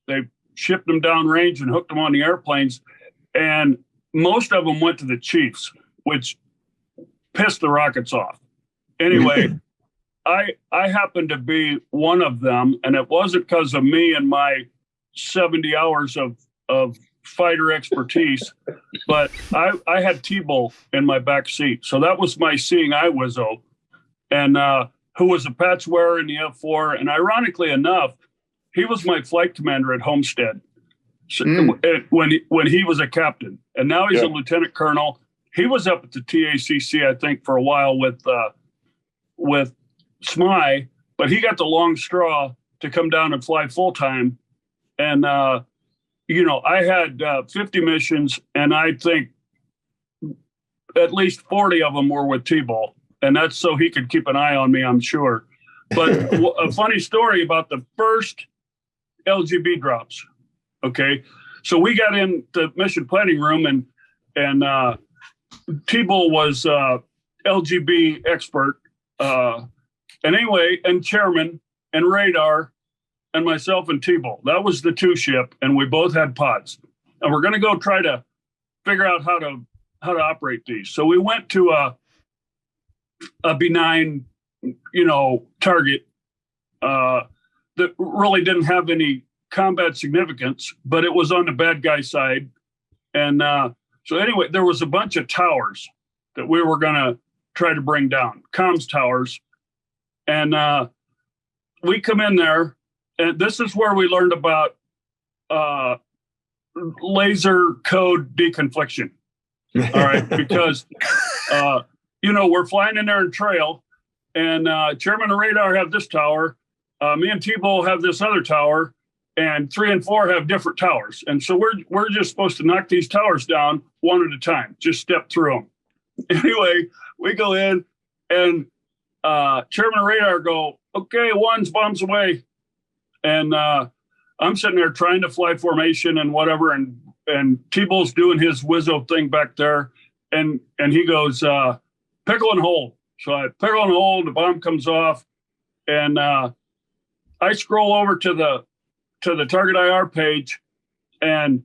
They shipped them downrange and hooked them on the airplanes. And most of them went to the Chiefs, which pissed the rockets off. Anyway, I happened to be one of them, and it wasn't because of me and my 70 hours of fighter expertise, but I had T-Bull in my back seat. So that was my seeing eye Wizzo, and who was a patch wearer in the F4. And ironically enough, he was my flight commander at Homestead when he was a captain. And now he's a lieutenant colonel. He was up at the TACC, I think, for a while with Smyth, but he got the long straw to come down and fly full time. And, I had 50 missions, and I think at least 40 of them were with T-Bull. And that's so he could keep an eye on me, I'm sure. But a funny story about the first LGB drops. Okay. So we got in the mission planning room, and T-Bull was LGB expert. And anyway, and chairman and radar and myself and T-Bull. That was the 2-ship, and we both had pods. And we're going to go try to figure out how to operate these. So we went to a benign, target that really didn't have any combat significance, but it was on the bad guy side. And so anyway, there was a bunch of towers that we were going to try to bring down, comms towers. And we come in there, and this is where we learned about laser code deconfliction. All right, because we're flying in there in trail, and Chairman of Radar have this tower, me and T-Bull have this other tower, and 3 and 4 have different towers, and so we're just supposed to knock these towers down one at a time, just step through them. Anyway, we go in, and Chairman of Radar go, "Okay, one's bombs away," and I'm sitting there trying to fly formation and whatever, and T-Bull's doing his Wizzo thing back there, and he goes, "Pickle and hold." So I pickle and hold, the bomb comes off, and I scroll over to the target IR page, and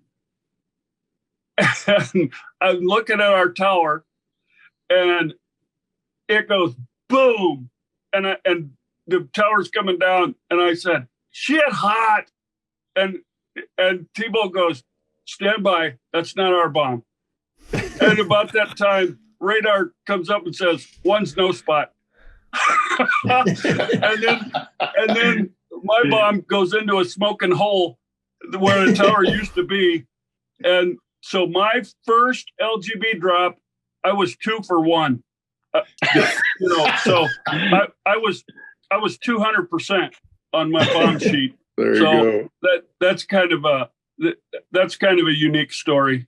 And I'm looking at our tower, and it goes boom, and the tower's coming down, and I said, "Shit, hot!" And Tebow goes, "Stand by, that's not our bomb." And about that time, radar comes up and says, "One's no spot." and then my bomb goes into a smoking hole where the tower used to be, and so my first LGB drop, I was 2 for 1. So I was 200% on my bomb sheet. There you go. That's kind of a unique story.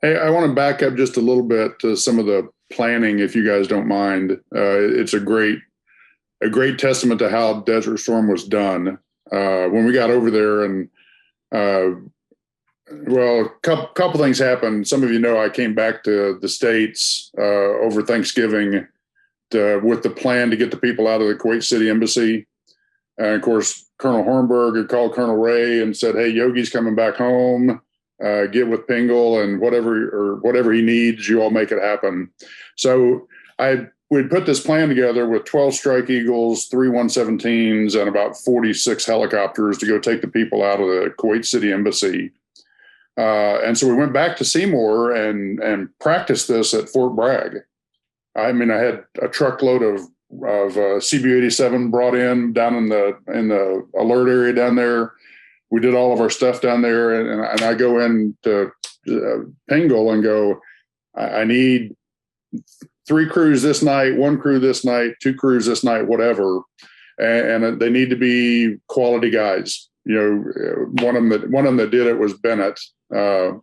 Hey, I want to back up just a little bit to some of the planning, if you guys don't mind. It's a great testament to how Desert Storm was done. When we got over there, and a couple things happened. Some of you know I came back to the States over Thanksgiving with the plan to get the people out of the Kuwait City embassy. And of course, Colonel Hornberg had called Colonel Ray and said, "Hey, Yogi's coming back home. Get with Pingle, and whatever he needs, you all make it happen." So we'd put this plan together with 12 Strike Eagles, 3 117s, and about 46 helicopters to go take the people out of the Kuwait City embassy. And so we went back to Seymour and practiced this at Fort Bragg. I mean, I had a truckload of CB-87 brought in down in the alert area down there. We did all of our stuff down there, and I go into Pingle and go, I need 3 crews this night, 1 crew this night, 2 crews this night, whatever, and they need to be quality guys. You know, one of them that did it was Bennett, and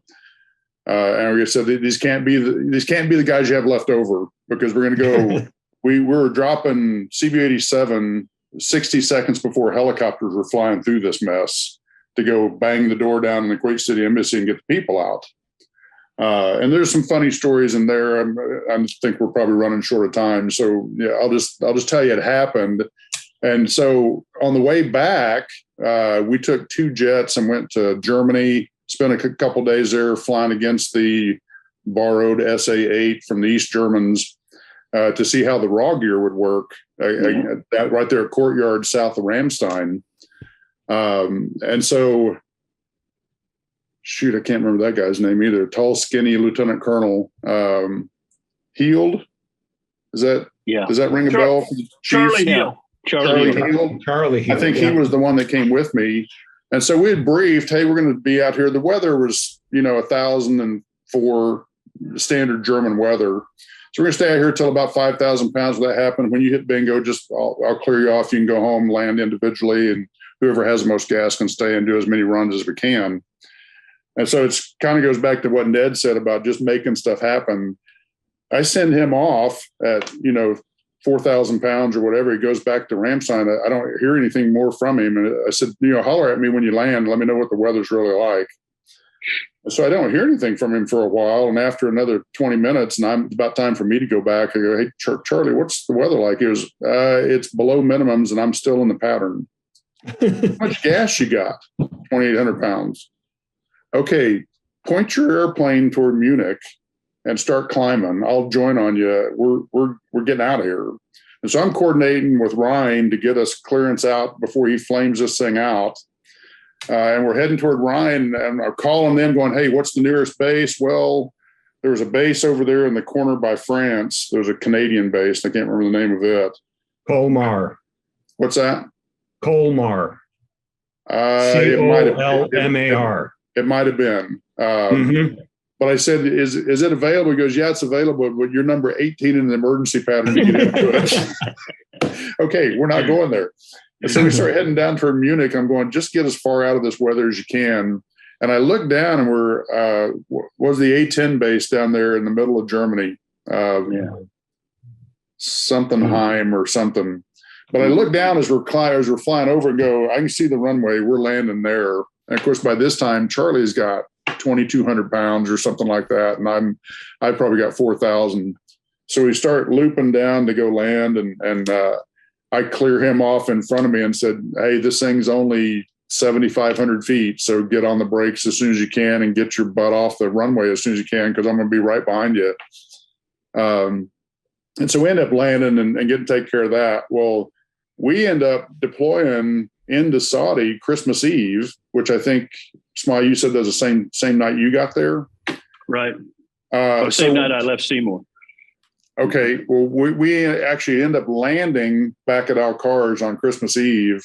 we said these can't be the guys you have left over, because we're going to go. We were dropping CB-87 60 seconds before helicopters were flying through this mess to go bang the door down in the Kuwait City embassy and get the people out. And there's some funny stories in there. I think we're probably running short of time, so yeah, I'll just tell you it happened. And so on the way back, we took 2 jets and went to Germany. Spent a couple days there flying against the borrowed SA-8 from the East Germans to see how the raw gear would work. That right there at Courtyard, south of Ramstein. And so, shoot, I can't remember that guy's name either. Tall, skinny Lieutenant Colonel Heald. Does that ring a bell? Charlie Heald. Charlie Heald. I think he was the one that came with me. And so we had briefed, hey, we're going to be out here. The weather was, 1,004 standard German weather. So we're going to stay out here till about 5,000 pounds. When that happened, when you hit bingo, I'll clear you off. You can go home, land individually, and whoever has the most gas can stay and do as many runs as we can. And so it's kind of goes back to what Ned said about just making stuff happen. I send him off at, 4,000 pounds or whatever. He goes back to Ramstein. I don't hear anything more from him. And I said, holler at me when you land. Let me know what the weather's really like. And so I don't hear anything from him for a while. And after another 20 minutes, and it's about time for me to go back, I go, hey, Charlie, what's the weather like? He goes, it's below minimums and I'm still in the pattern. How much gas you got? 2,800 pounds. Okay, point your airplane toward Munich and start climbing. I'll join on you. We're getting out of here. And so I'm coordinating with Ryan to get us clearance out before he flames this thing out. And we're heading toward Ryan, and I'm calling them going, hey, what's the nearest base? Well, there was a base over there in the corner by France. There's a Canadian base. I can't remember the name of it. Colmar. What's that? Colmar. Colmar. It might have been. But I said, is it available? He goes, yeah, it's available, but you're number 18 in the emergency pattern to get into it. Okay, we're not going there. And so we start heading down toward Munich. I'm going, just get as far out of this weather as you can. And I look down, and we're was the A-10 base down there in the middle of Germany. Something Heim or something. But I look down as we're flying over and go, I can see the runway. We're landing there. And of course, by this time, Charlie's got 2,200 pounds or something like that. And I probably got 4,000. So we start looping down to go land. And I clear him off in front of me and said, hey, this thing's only 7,500 feet. So get on the brakes as soon as you can and get your butt off the runway as soon as you can, because I'm going to be right behind you. And so we end up landing and getting to take care of that. Well, we end up deploying into Saudi Christmas Eve, which I think, Smyth, you said that was the same night you got there? Right. Same night I left Seymour. Okay. Well, we actually end up landing back at Alcars on Christmas Eve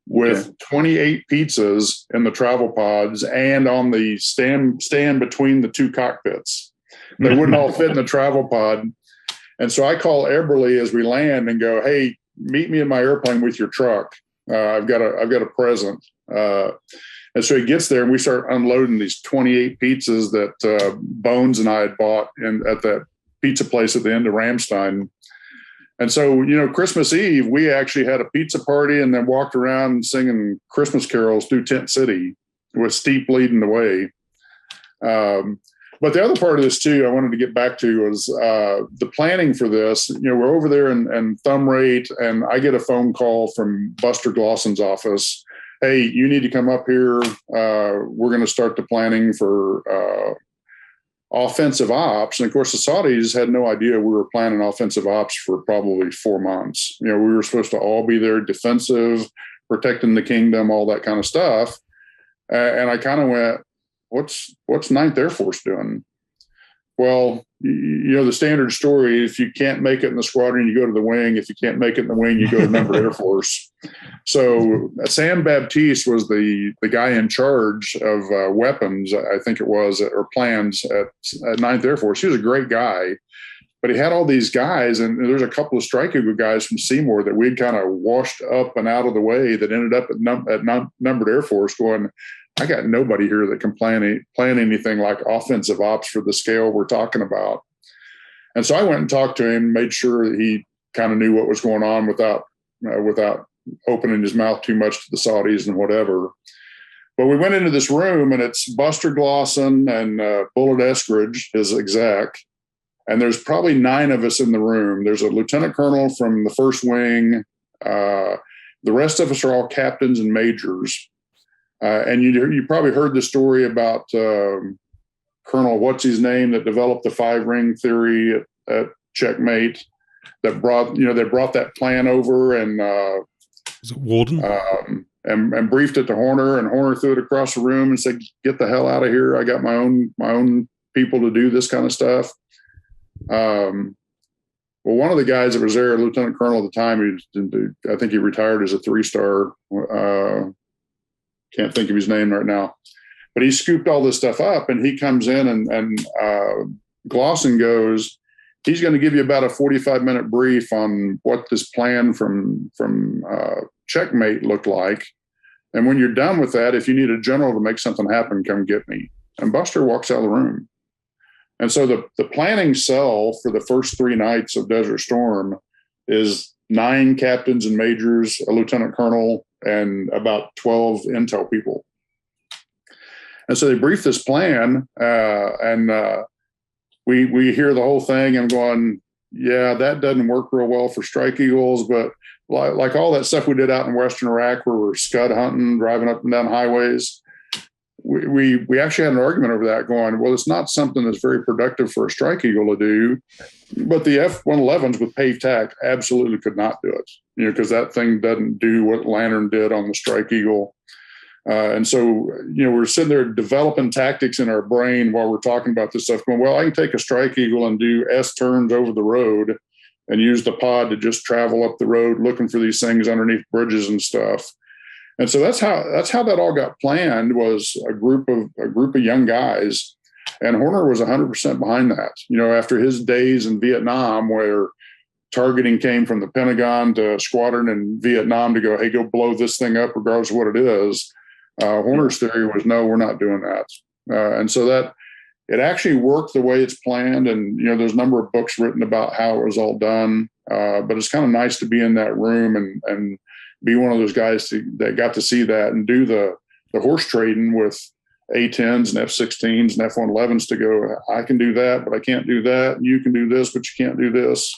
with 28 pizzas in the travel pods and on the stand between the two cockpits. They wouldn't all fit in the travel pod. And so I call Eberly as we land and go, "Hey, meet me in my airplane with your truck. I've got a present." And so he gets there and we start unloading these 28 pizzas that Bones and I had bought at that pizza place at the end of Ramstein. And so, Christmas Eve, we actually had a pizza party and then walked around singing Christmas carols through Tent City with Steep leading the way. But the other part of this too, I wanted to get back to was the planning for this. We're over there in thumb rate, and I get a phone call from Buster Glossen's office. "Hey, you need to come up here. We're going to start the planning for offensive ops." And of course, the Saudis had no idea we were planning offensive ops for probably 4 months. We were supposed to all be there defensive, protecting the kingdom, all that kind of stuff. And I kind of went, what's Ninth Air Force doing? Well, the standard story, if you can't make it in the squadron, you go to the wing. If you can't make it in the wing, you go to Numbered Air Force. So Sam Baptiste was the guy in charge of weapons, I think it was, or plans at Ninth Air Force. He was a great guy, but he had all these guys, and there's a couple of Strike Eagle guys from Seymour that we'd kind of washed up and out of the way that ended up at Numbered Air Force going, "I got nobody here that can plan anything like offensive ops for the scale we're talking about." And so I went and talked to him, made sure that he kind of knew what was going on without opening his mouth too much to the Saudis and whatever. But we went into this room, and it's Buster Glossen and Bullet Eskridge, his exec. And there's probably 9 of us in the room. There's a lieutenant colonel from the first wing. The rest of us are all captains and majors. And you probably heard the story about Colonel what's his name that developed the 5-ring theory at Checkmate that brought that plan over and was it Warden? And briefed it to Horner, and Horner threw it across the room and said, "Get the hell out of here. I got my own people to do this kind of stuff." Well, one of the guys that was there, Lieutenant Colonel at the time, I think he retired as a 3-star. Can't think of his name right now, but he scooped all this stuff up, and he comes in and Glossen goes, he's going to give you about a 45-minute brief on what this plan from Checkmate looked like. And when you're done with that, if you need a general to make something happen, come get me. And Buster walks out of the room. And so the planning cell for the first 3 nights of Desert Storm is 9 captains and majors, a lieutenant colonel, and about 12 intel people. And so they brief this plan, and we hear the whole thing and going, yeah, that doesn't work real well for Strike Eagles, but like all that stuff we did out in Western Iraq where we're scud hunting, driving up and down highways, we actually had an argument over that going, well, it's not something that's very productive for a Strike Eagle to do, but the F-111s with paved tack absolutely could not do it, because that thing doesn't do what Lantern did on the Strike Eagle. And so, we're sitting there developing tactics in our brain while we're talking about this stuff going, well, I can take a Strike Eagle and do S turns over the road and use the pod to just travel up the road looking for these things underneath bridges and stuff. And so that's how that all got planned, was a group of young guys. And Horner was 100% behind that. After his days in Vietnam, where targeting came from the Pentagon to squadron in Vietnam to go, hey, go blow this thing up regardless of what it is. Horner's theory was, no, we're not doing that. And so that it actually worked the way it's planned. And, there's a number of books written about how it was all done. But it's kind of nice to be in that room and be one of those guys that got to see that and do the horse trading with A-10s and F-16s and F-111s to go, I can do that, but I can't do that. You can do this, but you can't do this.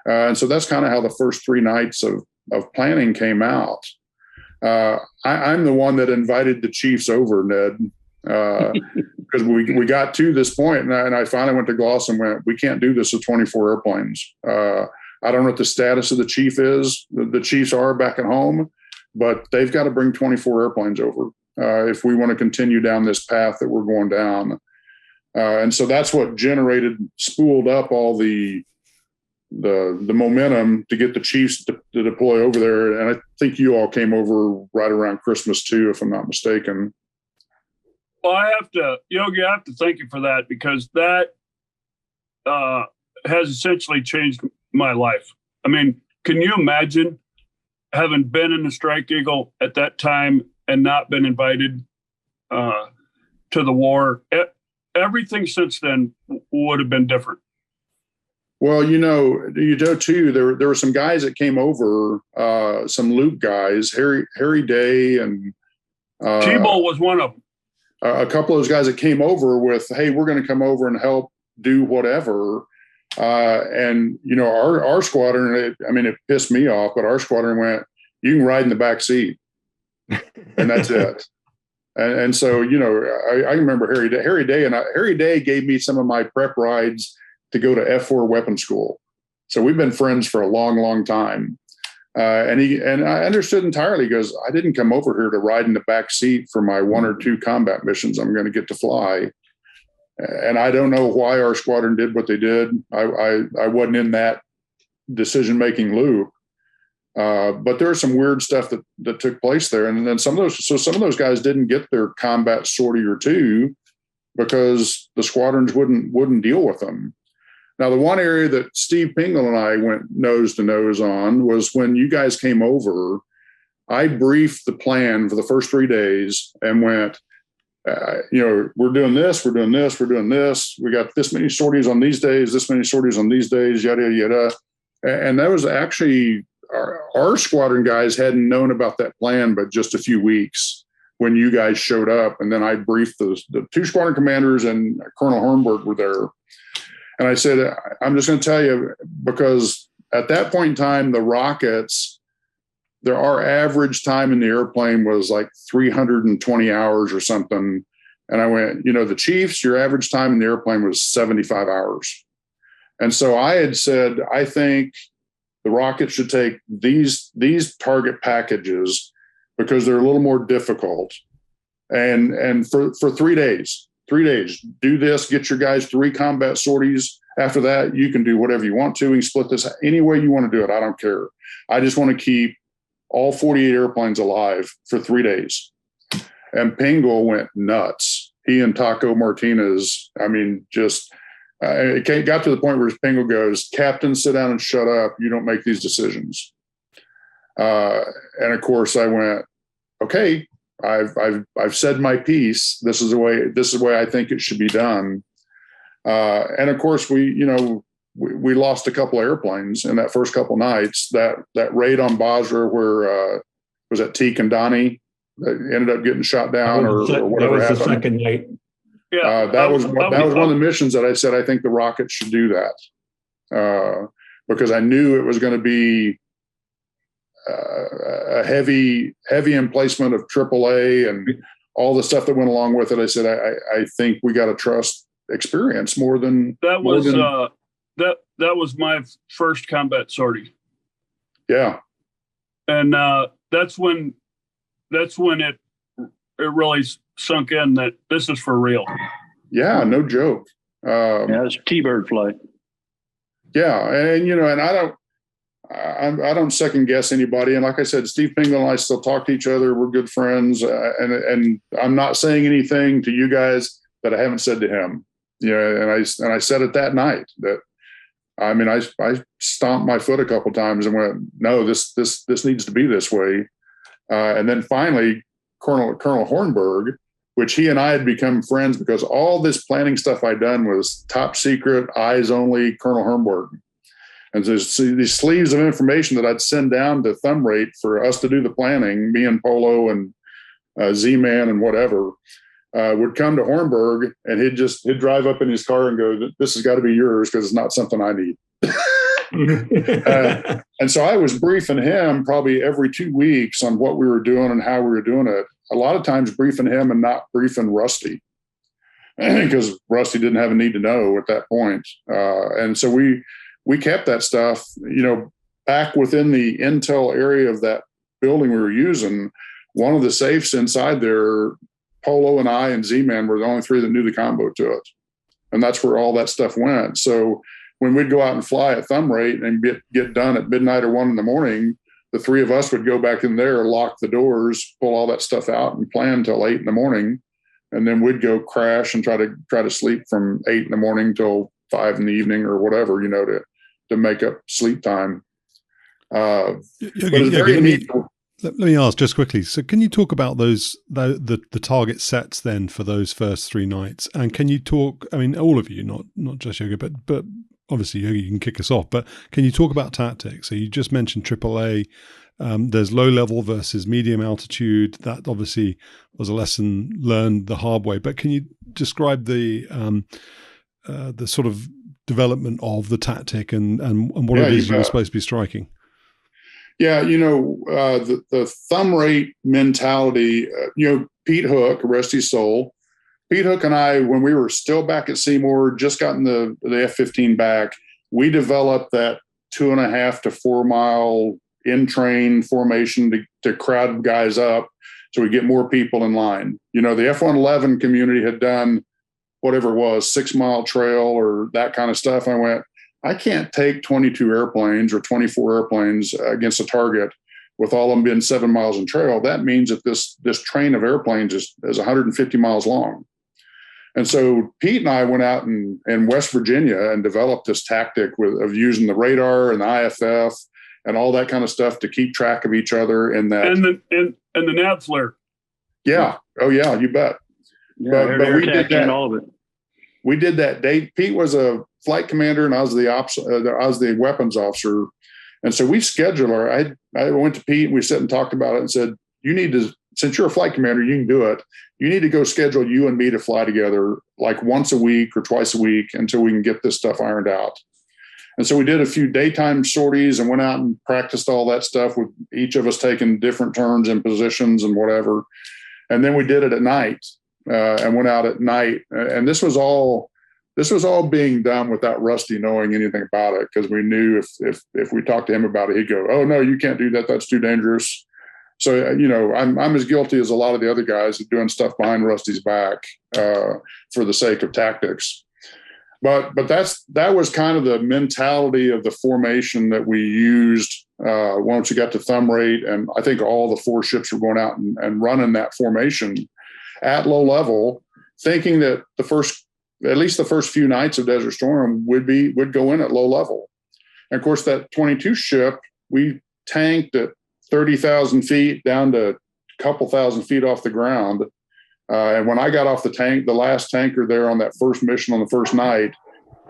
And so that's kind of how the first 3 nights of planning came out. I'm the one that invited the chiefs over, Ned, because we got to this point, and I finally went to Gloss and went, we can't do this with 24 airplanes. I don't know what the status of the chief is. The chiefs are back at home, but they've got to bring 24 airplanes over if we want to continue down this path that we're going down. And so that's what spooled up all the momentum to get the chiefs to deploy over there. And I think you all came over right around Christmas too, if I'm not mistaken. Well, Yogi, I have to thank you for that, because that has essentially changed my life. I mean, can you imagine having been in the Strike Eagle at that time and not been invited to the war? Everything since then would have been different. Well, too, there were some guys that came over, some Luke guys, Harry Day and T-Ball was one of them. A couple of those guys that came over with, hey, we're going to come over and help do whatever. And our squadron, it pissed me off, but our squadron went, you can ride in the back seat, and that's it. And so, I remember Harry Day gave me some of my prep rides to go to F4 weapon school. So we've been friends for a long, long time. And I understood entirely. He goes, I didn't come over here to ride in the back seat for my 1 or 2 combat missions I'm going to get to fly. And I don't know why our squadron did what they did. I wasn't in that decision-making loop. But there was some weird stuff that took place there. And then some of those guys didn't get their combat sortie or 2 because the squadrons wouldn't deal with them. Now, the one area that Steve Pingle and I went nose to nose on was when you guys came over. I briefed the plan for the first 3 days and went, we're doing this, we're doing this, we're doing this. We got this many sorties on these days, this many sorties on these days, yada, yada. And that was actually our squadron guys hadn't known about that plan, but just a few weeks when you guys showed up. And then I briefed the 2 squadron commanders, and Colonel Hornberg were there. And I said, I'm just going to tell you, because at that point in time, the rockets, our average time in the airplane was like 320 hours or something. And I went, the Chiefs, your average time in the airplane was 75 hours. And so I had said, I think the rockets should take these target packages because they're a little more difficult. And for 3 days, do this, get your guys 3 combat sorties. After that, you can do whatever you want to. You can split this any way you want to do it. I don't care. I just want to keep all 48 airplanes alive for 3 days. And Pingle went nuts. He and Taco Martinez, it got to the point where Pingle goes, Captain, sit down and shut up. You don't make these decisions. And of course I went, okay, I've said my piece. This is the way I think it should be done. And of course we lost a couple of airplanes in that first couple nights. That raid on Basra where was that Teak and Donnie that ended up getting shot down or whatever happened. The second night. Yeah, that was one of the missions that I said I think the rockets should do that because I knew it was going to be a heavy emplacement of AAA and all the stuff that went along with it. I said I think we got to trust experience more than that was that was my first combat sortie. Yeah, and that's when it really sunk in that this is for real. Yeah, no joke. It's T-bird flight. Yeah, and I don't second guess anybody. And like I said, Steve Pingle and I still talk to each other. We're good friends, and I'm not saying anything to you guys that I haven't said to him. And I said it that night that I stomped my foot a couple times and went, no, this needs to be this way. And then finally, Colonel Hornberg, which he and I had become friends because all this planning stuff I'd done was top secret, eyes only, Colonel Hornberg. And there's these sleeves of information that I'd send down to Thumb Rate for us to do the planning, me and Polo and Z-Man and whatever, would come to Hornberg, and he'd drive up in his car and go, this has got to be yours because it's not something I need. And so I was briefing him probably every 2 weeks on what we were doing and how we were doing it. A lot of times briefing him and not briefing Rusty, because Rusty didn't have a need to know at that point. And so we kept that stuff, back within the intel area of that building we were using. One of the safes inside there, Polo and I and Z-Man were the only three that knew the combo to it. And that's where all that stuff went. So when we'd go out and fly at thumb rate and get done at midnight or 1 a.m, the three of us would go back in there, lock the doors, pull all that stuff out and plan till 8 a.m. And then we'd go crash and try to sleep from 8 a.m. till 5 p.m. or whatever, to make up sleep time. But it's very neat. Let me ask just quickly. So can you talk about the target sets then for those first 3 nights? And can you talk, all of you, not just Yogi, but obviously Yogi, you can kick us off, but can you talk about tactics? So you just mentioned AAA. There's low level versus medium altitude. That obviously was a lesson learned the hard way, but can you describe the sort of development of the tactic and what it is you were supposed to be striking? Yeah, the thumb rate mentality, Pete Hook, rest his soul. Pete Hook and I, when we were still back at Seymour, just gotten the F-15 back, we developed that 2.5 to 4 mile in-train formation to crowd guys up so we get more people in line. The F-111 community had done whatever it was, 6 mile trail or that kind of stuff. I went, I can't take 22 airplanes or 24 airplanes against a target with all of them being 7 miles in trail. That means that this train of airplanes is 150 miles long. And so Pete and I went out in West Virginia and developed this tactic of using the radar and the IFF and all that kind of stuff to keep track of each other in that. And the nav flare. Yeah. Oh yeah, you bet. Yeah, but we did that. All of it. We did that day. Pete was a flight commander and I was the weapons officer. And so we scheduled I went to Pete and we sat and talked about it and said, you need to, since you're a flight commander, you can do it. You need to go schedule you and me to fly together like once a week or twice a week until we can get this stuff ironed out. And so we did a few daytime sorties and went out and practiced all that stuff with each of us taking different turns and positions and whatever. And then we did it at night and went out at night. And this was all being done without Rusty knowing anything about it, because we knew if we talked to him about it, he'd go, "Oh no, you can't do that. That's too dangerous." So I'm as guilty as a lot of the other guys of doing stuff behind Rusty's back for the sake of tactics. But that was kind of the mentality of the formation that we used once we got to thumb rate, and I think all the 4 ships were going out and running that formation at low level, thinking that at least the first few nights of Desert Storm would go in at low level. And of course, that 22 ship, we tanked at 30,000 feet down to a couple thousand feet off the ground. And when I got off the last tanker there on that first mission on the first night,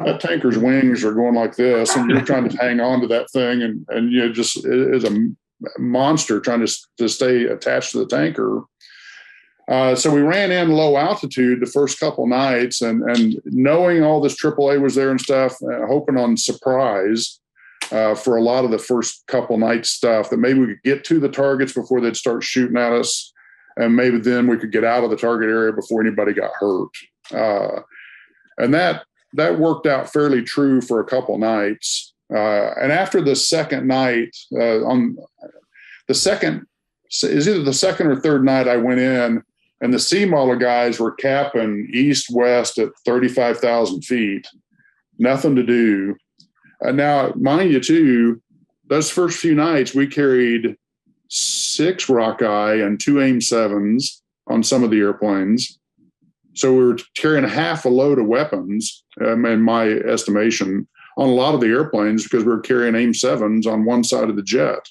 that tanker's wings are going like this, and you're trying to hang on to that thing, and it is a monster trying to stay attached to the tanker. So we ran in low altitude the first couple nights, and knowing all this AAA was there and stuff, hoping on surprise for a lot of the first couple nights stuff, that maybe we could get to the targets before they'd start shooting at us, and maybe then we could get out of the target area before anybody got hurt. And that worked out fairly true for a couple nights. And after the second night, on the second, is either the second or third night, I went in, and the C model guys were capping east-west at 35,000 feet. Nothing to do. Now, mind you, too, those first few nights, we carried 6 Rockeye and 2 AIM-7s on some of the airplanes. So we were carrying half a load of weapons, in my estimation, on a lot of the airplanes, because we were carrying AIM-7s on one side of the jet.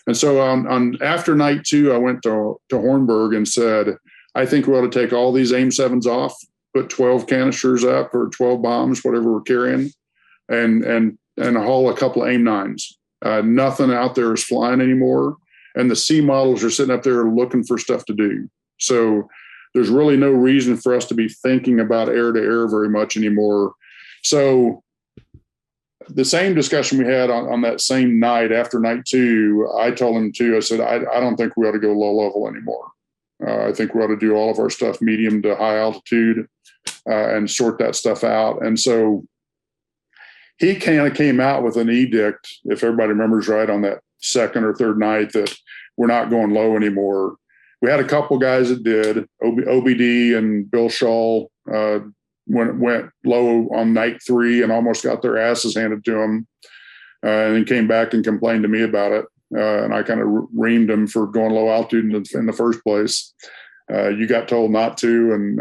And so on after night 2, I went to Hornburg and said, I think we ought to take all these AIM-7s off, put 12 canisters up or 12 bombs, whatever we're carrying, and haul a couple of AIM-9s. Nothing out there is flying anymore. And the C models are sitting up there looking for stuff to do. So there's really no reason for us to be thinking about air to air very much anymore. So the same discussion we had on that same night after night 2, I told him too, I said, I don't think we ought to go low level anymore. I think we ought to do all of our stuff medium to high altitude and sort that stuff out. And so he kind of came out with an edict, if everybody remembers right, on that second or third night, that we're not going low anymore. We had a couple guys that did. OBD and Bill Shaw went low on night 3 and almost got their asses handed to them, and then came back and complained to me about it. And I kind of reamed them for going low altitude in the first place. You got told not to, and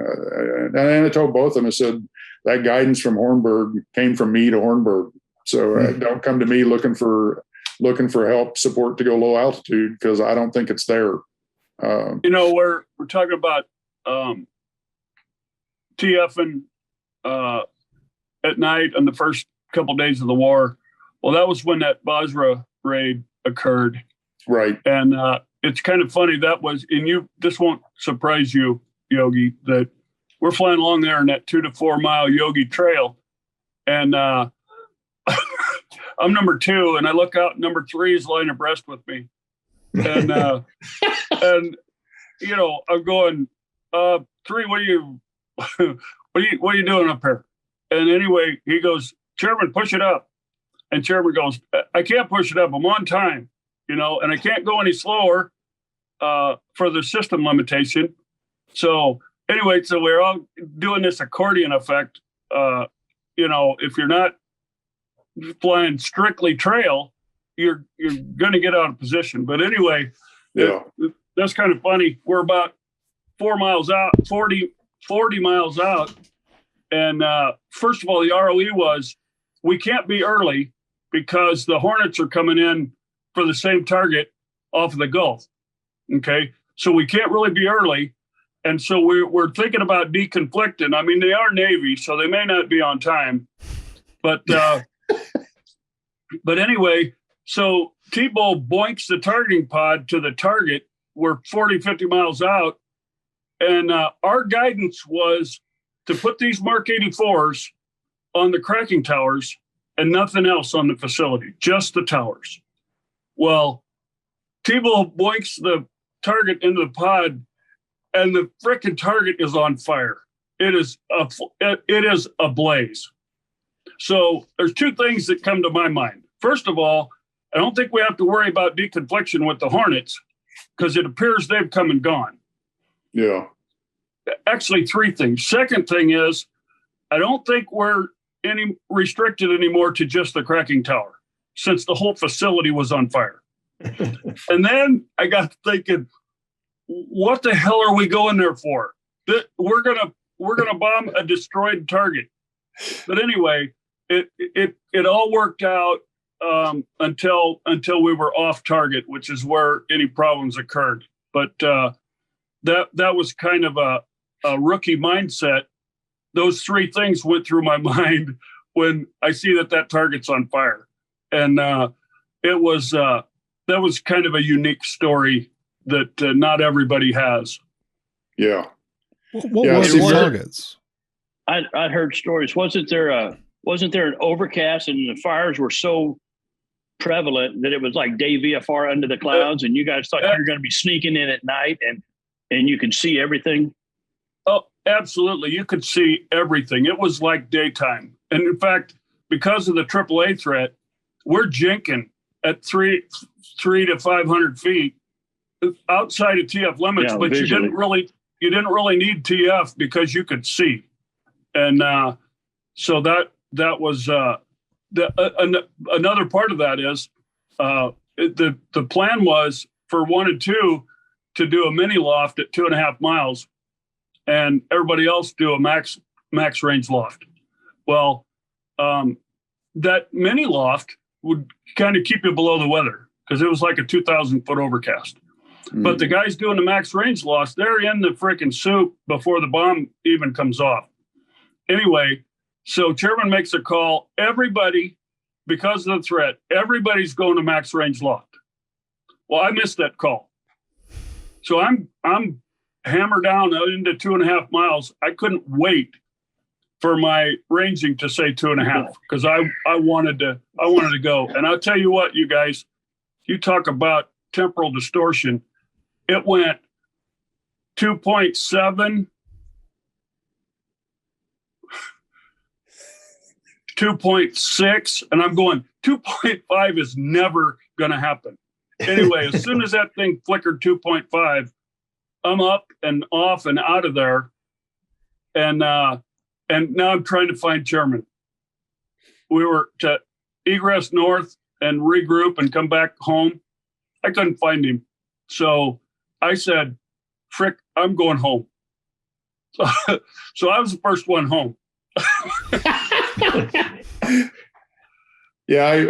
I told both of them. I said that guidance from Hornberg came from me to Hornberg. So don't come to me looking for help, support to go low altitude, because I don't think it's there. We're talking about TFing at night on the first couple of days of the war. Well, that was when that Basra raid occurred. Right. And it's kind of funny this won't surprise you, Yogi, that we're flying along there in that 2 to 4 mile Yogi trail. And I'm number 2, and I look out, number 3 is lying abreast with me. And, and, I'm going, 3, what are you doing up here? And anyway, he goes, Chairman, push it up. And Chairman goes, I can't push it up. I'm on time, and I can't go any slower for the system limitation. So anyway, so we're all doing this accordion effect. If you're not flying strictly trail, you're going to get out of position. But anyway, that's kind of funny. We're about 4 miles out, 40 miles out. And first of all, the ROE was, we can't be early because the Hornets are coming in for the same target off of the Gulf. Okay. So we can't really be early. And so we're thinking about deconflicting. I mean, they are Navy, so they may not be on time, but anyway, so T-Bow boinks the targeting pod to the target. We're 40, 50 miles out. And our guidance was to put these Mark 84s on the cracking towers and nothing else on the facility, just the towers. Well, T-Bow boinks the target into the pod, and the frickin' target is on fire. It is ablaze. So there's 2 things that come to my mind. First of all, I don't think we have to worry about deconfliction with the Hornets, because it appears they've come and gone. Yeah. Actually, 3 things. Second thing is, I don't think we're any restricted anymore to just the cracking tower, since the whole facility was on fire. And then I got thinking, what the hell are we going there for? We're gonna bomb a destroyed target. But anyway, it all worked out until we were off target, which is where any problems occurred. But that was kind of a rookie mindset. Those 3 things went through my mind when I see that target's on fire, and that was kind of a unique story that not everybody has. Yeah. What were the targets? I'd heard stories. Wasn't there an overcast and the fires were so prevalent that it was like day VFR under the clouds, and you guys thought you were going to be sneaking in at night and you could see everything? Oh, absolutely. You could see everything. It was like daytime. And in fact, because of the AAA threat, we're jinking at 3 to 500 feet outside of TF limits, but visually. you didn't really need TF because you could see. And so that was another part of that is the plan was for 1 and 2 to do a mini loft at 2.5 miles, and everybody else do a max range loft. Well, that mini loft would kind of keep you below the weather because it was like a 2,000 foot overcast. But the guys doing the max range loft, they're in the freaking soup before the bomb even comes off. Anyway, so chairman makes a call. Everybody, because of the threat, everybody's going to max range loft. Well, I missed that call. So I'm hammered down into 2.5 miles. I couldn't wait for my ranging to say 2.5 because I wanted to go. And I'll tell you what, you guys, you talk about temporal distortion. It went 2.7, 2.6, and I'm going 2.5 is never going to happen. Anyway, as soon as that thing flickered 2.5, I'm up and off and out of there, and now I'm trying to find Chairman. We were to egress north and regroup and come back home. I couldn't find him, so I said, "Frick, I'm going home." So I was the first one home. Yeah,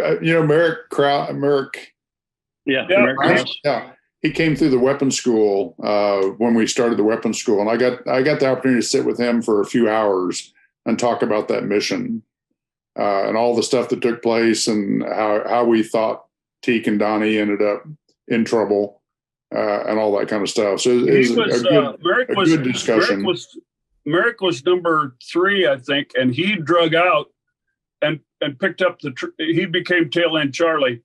Merrick. Yeah, Yeah, he came through the weapons school when we started the weapons school, and I got the opportunity to sit with him for a few hours and talk about that mission and all the stuff that took place and how we thought Teak and Donnie ended up in trouble and all that kind of stuff. So it was a good discussion. Merrick was number 3, I think, and he drug out and picked up he became tail end Charlie.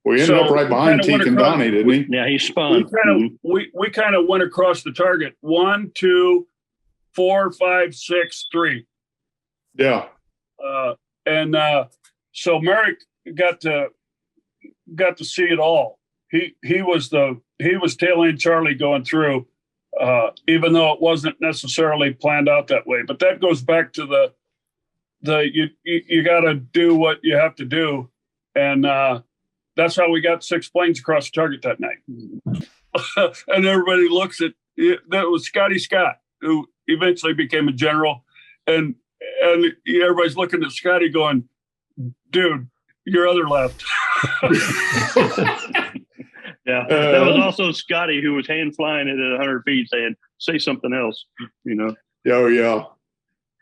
We ended up right behind Teak and Donnie, didn't he? Yeah, he spun. We kind of went across the target. 1, 2, 4, 5, 6, 3. Yeah. So Merrick got to see it all. He was tail end Charlie going through, even though it wasn't necessarily planned out that way. But that goes back to you got to do what you have to do, and that's how we got 6 planes across the target that night. And everybody looks at that was Scotty Scott, who eventually became a general, and everybody's looking at Scotty going, "Dude, your other left." Yeah, that was also Scotty, who was hand flying it at 100 feet, saying, "Say something else," Oh yeah.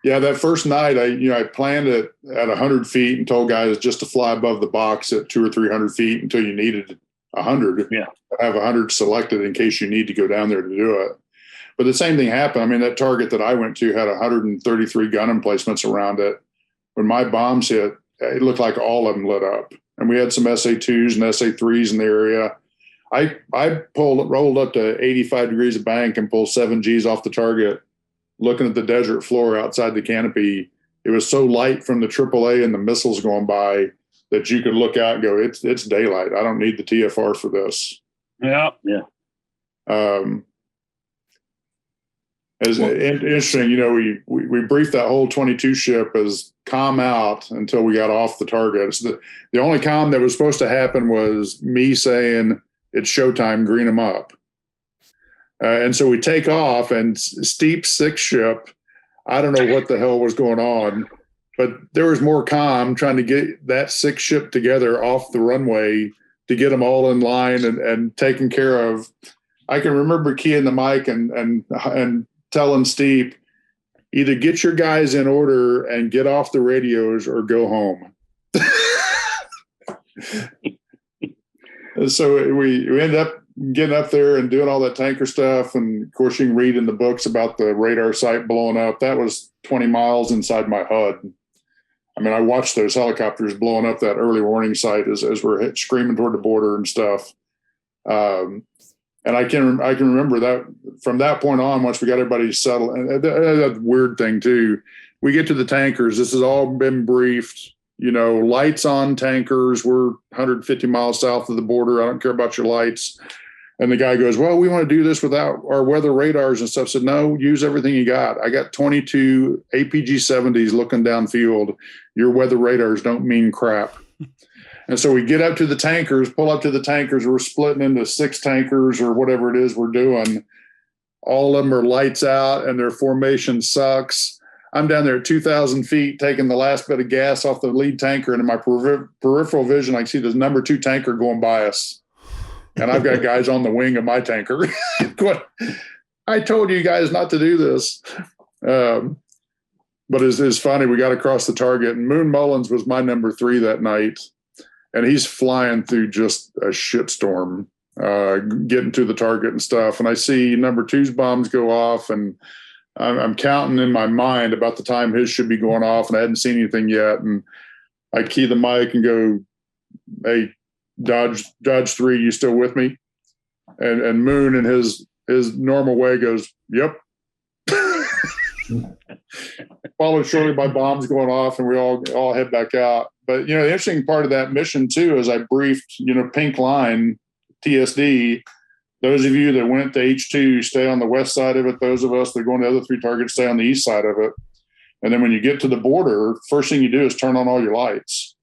Yeah, that first night, I planned it at 100 feet and told guys just to fly above the box at 200 or 300 feet until you needed 100. Yeah, have 100 selected in case you need to go down there to do it. But the same thing happened. I mean, that target that I went to had 133 gun emplacements around it. When my bombs hit, it looked like all of them lit up, and we had some SA2s and SA3s in the area. I rolled up to 85 degrees of bank and pulled 7 Gs off the target. Looking at the desert floor outside the canopy, it was so light from the AAA and the missiles going by that you could look out and go, it's daylight. I don't need the TFR for this. Yeah. Interesting, we briefed that whole 22 ship as calm out until we got off the target. So the only calm that was supposed to happen was me saying, "It's showtime, green them up." And so we take off, and Steep's 6 ship, I don't know what the hell was going on, but there was more calm trying to get that 6 ship together off the runway to get them all in line and taken care of. I can remember keying the mic and telling Steep, either get your guys in order and get off the radios or go home. So we ended up getting up there and doing all that tanker stuff. And of course, you can read in the books about the radar site blowing up. That was 20 miles inside my HUD. I mean, I watched those helicopters blowing up that early warning site as we're screaming toward the border and stuff. And I can remember that from that point on, once we got everybody settled, and that weird thing too, we get to the tankers. This has all been briefed. Lights on tankers. We're 150 miles south of the border. I don't care about your lights. And the guy goes, "Well, we want to do this without our weather radars and stuff." I said, "No, use everything you got. I got 22 APG-70s looking downfield. Your weather radars don't mean crap." And so we get up to the tankers, pull up to the tankers. We're splitting into 6 tankers or whatever it is we're doing. All of them are lights out and their formation sucks. I'm down there at 2,000 feet taking the last bit of gas off the lead tanker, and in my peripheral vision, I can see the number 2 tanker going by us. And I've got guys on the wing of my tanker. I told you guys not to do this. But it's funny. We got across the target, and Moon Mullins was my number 3 that night. And he's flying through just a shitstorm, getting to the target and stuff. And I see number 2's bombs go off, and I'm counting in my mind about the time his should be going off, and I hadn't seen anything yet. And I key the mic and go, "Hey, Dodge 3, you still with me?" And Moon in his normal way goes, "Yep." Followed shortly by bombs going off, and we all head back out. But, the interesting part of that mission too is I briefed, Pink Line, TSD. Those of you that went to H2 stay on the west side of it. Those of us that are going to the other 3 targets stay on the east side of it. And then when you get to the border, first thing you do is turn on all your lights.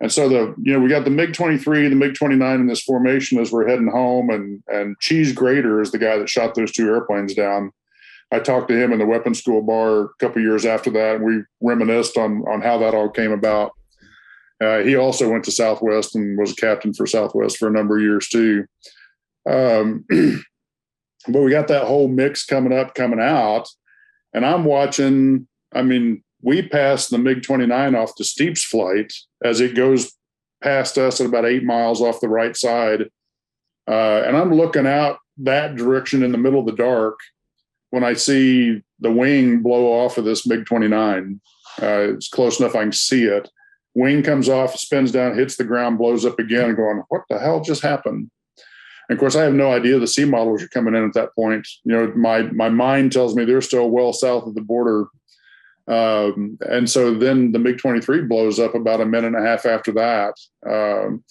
And so we got the MiG-23, the MiG-29 in this formation as we're heading home, and Cheese Grater is the guy that shot those 2 airplanes down. I talked to him in the weapons school bar a couple of years after that, and we reminisced on how that all came about. He also went to Southwest and was a captain for Southwest for a number of years too. But we got that whole mix coming out, and I'm watching. I mean, we passed the MiG-29 off to Steep's flight as it goes past us at about 8 miles off the right side. And I'm looking out that direction in the middle of the dark when I see the wing blow off of this MiG-29. It's close enough I can see it. Wing comes off, spins down, hits the ground, blows up again, and going, what the hell just happened? And of course, I have no idea the C models are coming in at that point. My mind tells me they're still well south of the border. And so then the MiG-23 blows up about a minute and a half after that. And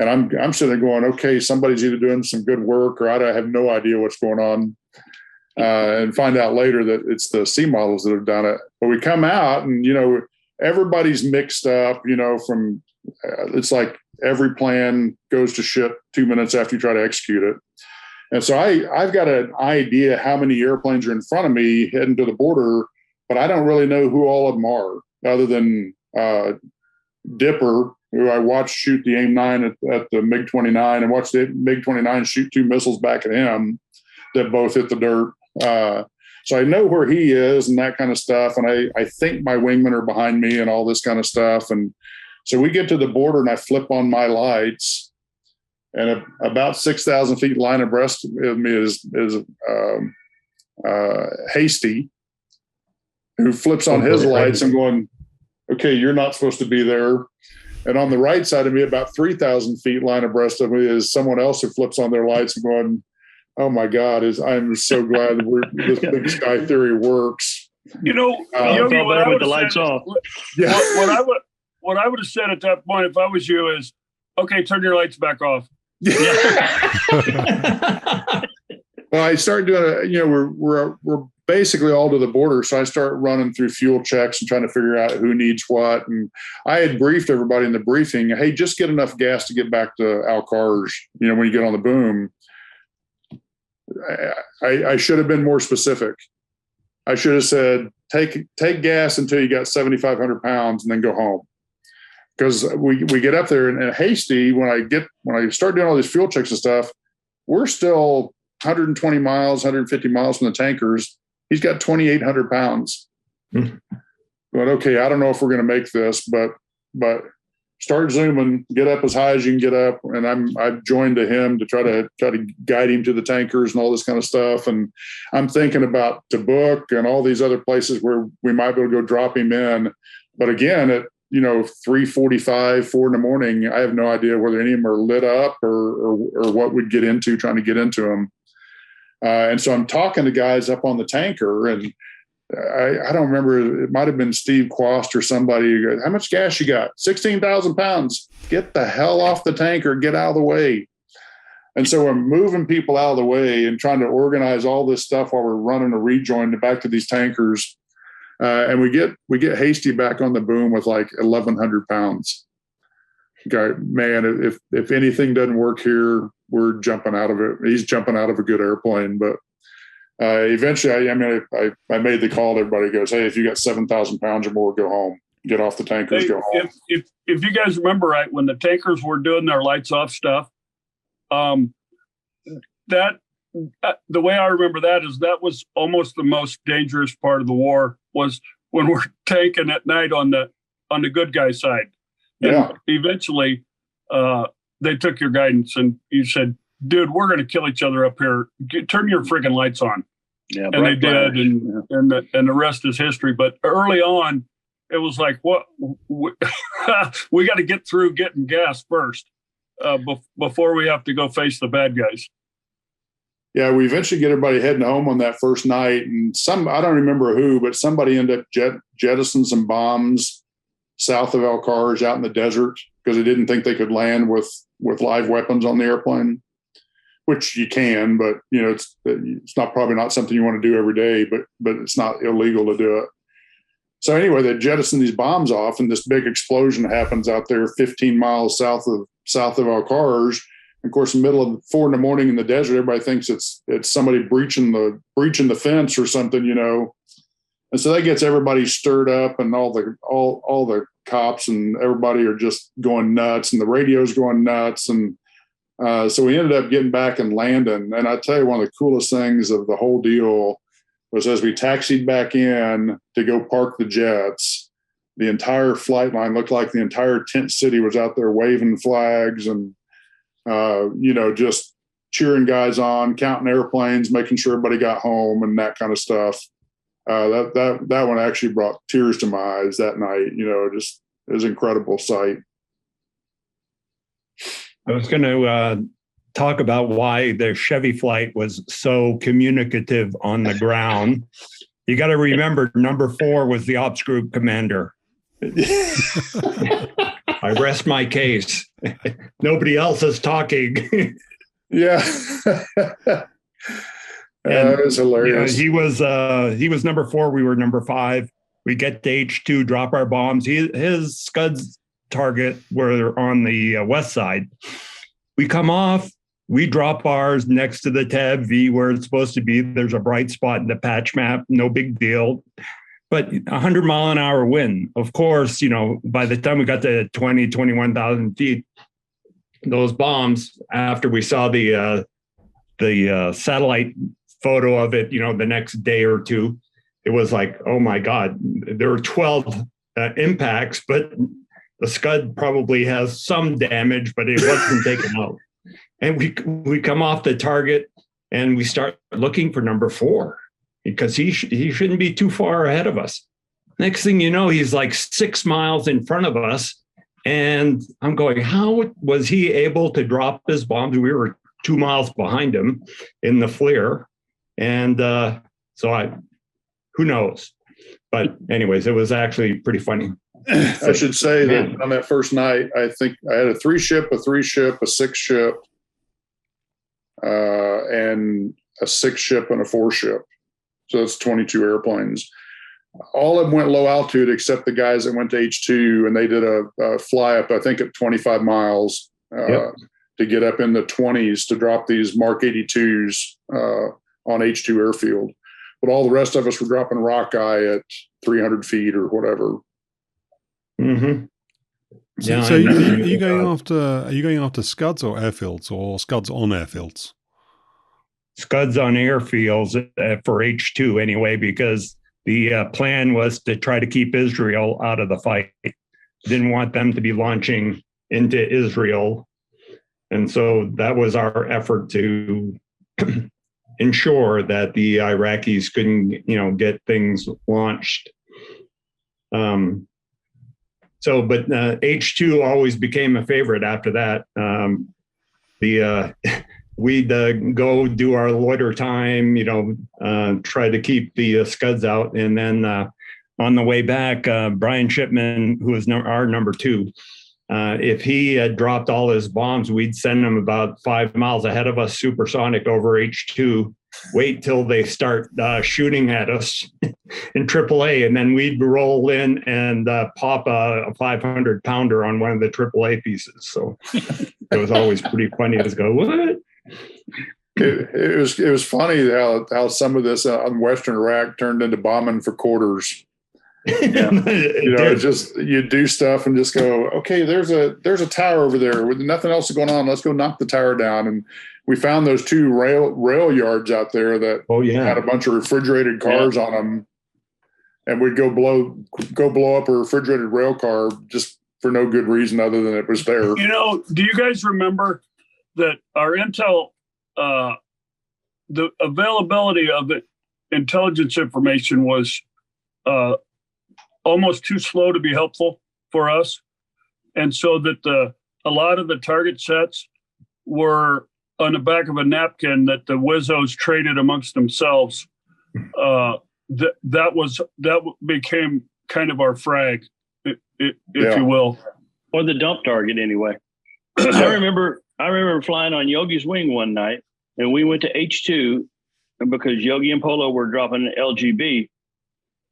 I'm sitting there going, okay, somebody's either doing some good work or I have no idea what's going on. And find out later that it's the C models that have done it. But we come out and, everybody's mixed up, from it's like every plan goes to shit 2 minutes after you try to execute it. And so I've got an idea how many airplanes are in front of me heading to the border, but I don't really know who all of them are, other than Dipper, who I watched shoot the AIM-9 at the MiG-29, and watched the MiG-29 shoot 2 missiles back at him that both hit the dirt. So I know where he is and that kind of stuff. And I think my wingmen are behind me and all this kind of stuff. And so we get to the border and I flip on my lights, and about 6,000 feet line abreast of me is Hasty, who flips on his lights and going, okay, you're not supposed to be there. And on the right side of me, about 3,000 feet line abreast of me, is someone else who flips on their lights and going, oh my God, I'm so glad that this big sky theory works. Yogi, what I would have said, what I would have said at that point if I was you is, okay, turn your lights back off. Well, I start doing we're basically all to the border. So I start running through fuel checks and trying to figure out who needs what. And I had briefed everybody in the briefing, hey, just get enough gas to get back to Alcarge, when you get on the boom. I should have been more specific. I should have said, take gas until you got 7,500 pounds and then go home. Because we get up there and Hasty, when I start doing all these fuel checks and stuff, we're still 120 miles, 150 miles from the tankers. He's got 2,800 pounds. Mm-hmm. But okay, I don't know if we're going to make this, but start zooming, get up as high as you can get up. And I've joined to him to try to guide him to the tankers and all this kind of stuff. And I'm thinking about Tabuk and all these other places where we might be able to go drop him in. But again, at 3:45, 4 in the morning, I have no idea whether any of them are lit up or what we'd get into trying to get into them. And so I'm talking to guys up on the tanker, and I don't remember, it might have been Steve Quast or somebody who goes, how much gas you got? 16,000 pounds. Get the hell off the tanker, get out of the way. And so we're moving people out of the way and trying to organize all this stuff while we're running a rejoin back to these tankers. And we get Hasty back on the boom with like 1,100 pounds. Okay, man, if anything doesn't work here, we're jumping out of it. He's jumping out of a good airplane, but eventually, I made the call to everybody. Goes, hey, if you got 7,000 pounds or more, go home. Get off the tankers, go home. If you guys remember right, when the tankers were doing their lights off stuff, that the way I remember that is that was almost the most dangerous part of the war, was when we're tanking at night on the good guy side. And yeah. Eventually, they took your guidance and you said, dude, we're going to kill each other up here. Turn your friggin' lights on. Yeah, and they did, and the rest is history. But early on, it was like, what we got to get through getting gas first before we have to go face the bad guys. Yeah, we eventually get everybody heading home on that first night, and I don't remember who, but somebody ended up jettisoning some bombs south of Alred out in the desert because they didn't think they could land with live weapons on the airplane, which you can, but it's probably not something you want to do every day, but it's not illegal to do it. So anyway, they jettison these bombs off, and this big explosion happens out there 15 miles south of Alred. Of course, in the middle of 4 a.m. in the desert, everybody thinks it's somebody breaching the fence or something, And so that gets everybody stirred up, and all the cops and everybody are just going nuts, and the radio's going nuts, and so we ended up getting back and landing. And I tell you, one of the coolest things of the whole deal was as we taxied back in to go park the jets, the entire flight line looked like the entire tent city was out there waving flags and just cheering guys on, counting airplanes, making sure everybody got home and that kind of stuff. That one actually brought tears to my eyes that night. Just it was an incredible sight. I was going to talk about why the Chevy flight was so communicative on the ground. You got to remember, number 4 was the ops group commander. I rest my case. Nobody else is talking. Yeah. It was hilarious. He was number 4. We were number 5. We get to H2, drop our bombs. His Scud's target were on the west side. We come off. We drop ours next to the Tab V where it's supposed to be. There's a bright spot in the patch map. No big deal. But 100-mile-an-hour wind. Of course, by the time we got to 21,000 feet, those bombs, after we saw the satellite photo of it, the next day or two, it was like, oh my God, there were 12 impacts, but the Scud probably has some damage, but it wasn't taken out. And we come off the target and we start looking for number 4. Because he shouldn't be too far ahead of us. Next thing you know, he's like 6 miles in front of us. And I'm going, how was he able to drop his bombs? We were 2 miles behind him in the FLIR. And who knows? But anyways, it was actually pretty funny. I should say that on that first night, I think I had a 3-ship, a 3-ship, a 6-ship, and a 6-ship and a 4-ship. So that's 22 airplanes. All of them went low altitude except the guys that went to H2, and they did a fly up, I think, at 25 miles to get up in the 20s to drop these Mark 82s on H2 airfield. But all the rest of us were dropping rockeye at 300 feet or whatever. Mm-hmm. So are you going after Scuds or airfields, or Scuds on airfields? Scuds on airfields for H2 anyway, because the plan was to try to keep Israel out of the fight. Didn't want them to be launching into Israel. And so that was our effort to ensure that the Iraqis couldn't, get things launched. But H2 always became a favorite after that. We'd go do our loiter time, try to keep the Scuds out. And then on the way back, Brian Shipman, who was our number 2, if he had dropped all his bombs, we'd send him about 5 miles ahead of us, supersonic over H2, wait till they start shooting at us in AAA. And then we'd roll in and pop a 500-pounder on one of the AAA pieces. So it was always pretty funny to go, what? It was funny how some of this on Western Iraq turned into bombing for quarters. It's just you do stuff and just go, okay, there's a tower over there with nothing else going on. Let's go knock the tower down. And we found those 2 rail yards out there that had a bunch of refrigerated cars on them, and we'd go blow up a refrigerated rail car just for no good reason other than it was there. Do you guys remember that our intel, the availability of it intelligence information was almost too slow to be helpful for us. And so that a lot of the target sets were on the back of a napkin that the Wizzos traded amongst themselves. That became kind of our frag, if you will. Or the dump target anyway. I remember flying on Yogi's wing one night, and we went to H2 because Yogi and Polo were dropping an LGB.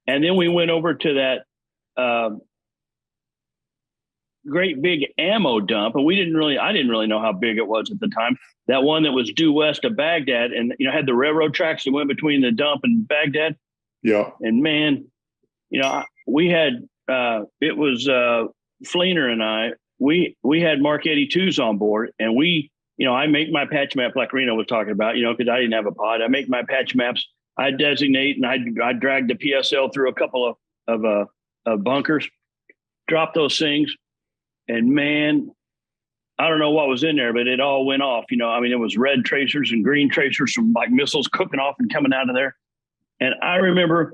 And then we went over to that great big ammo dump, and I didn't really know how big it was at the time. That one that was due west of Baghdad, and had the railroad tracks that went between the dump and Baghdad. Yeah. And man, we had it was Fleener and I. We had Mark 82s on board, and I make my patch map like Reno was talking about, because I didn't have a pod. I make my patch maps. I designate, and I drag the PSL through a couple of bunkers, drop those things, and man, I don't know what was in there, but it all went off. It was red tracers and green tracers from like missiles cooking off and coming out of there. And I remember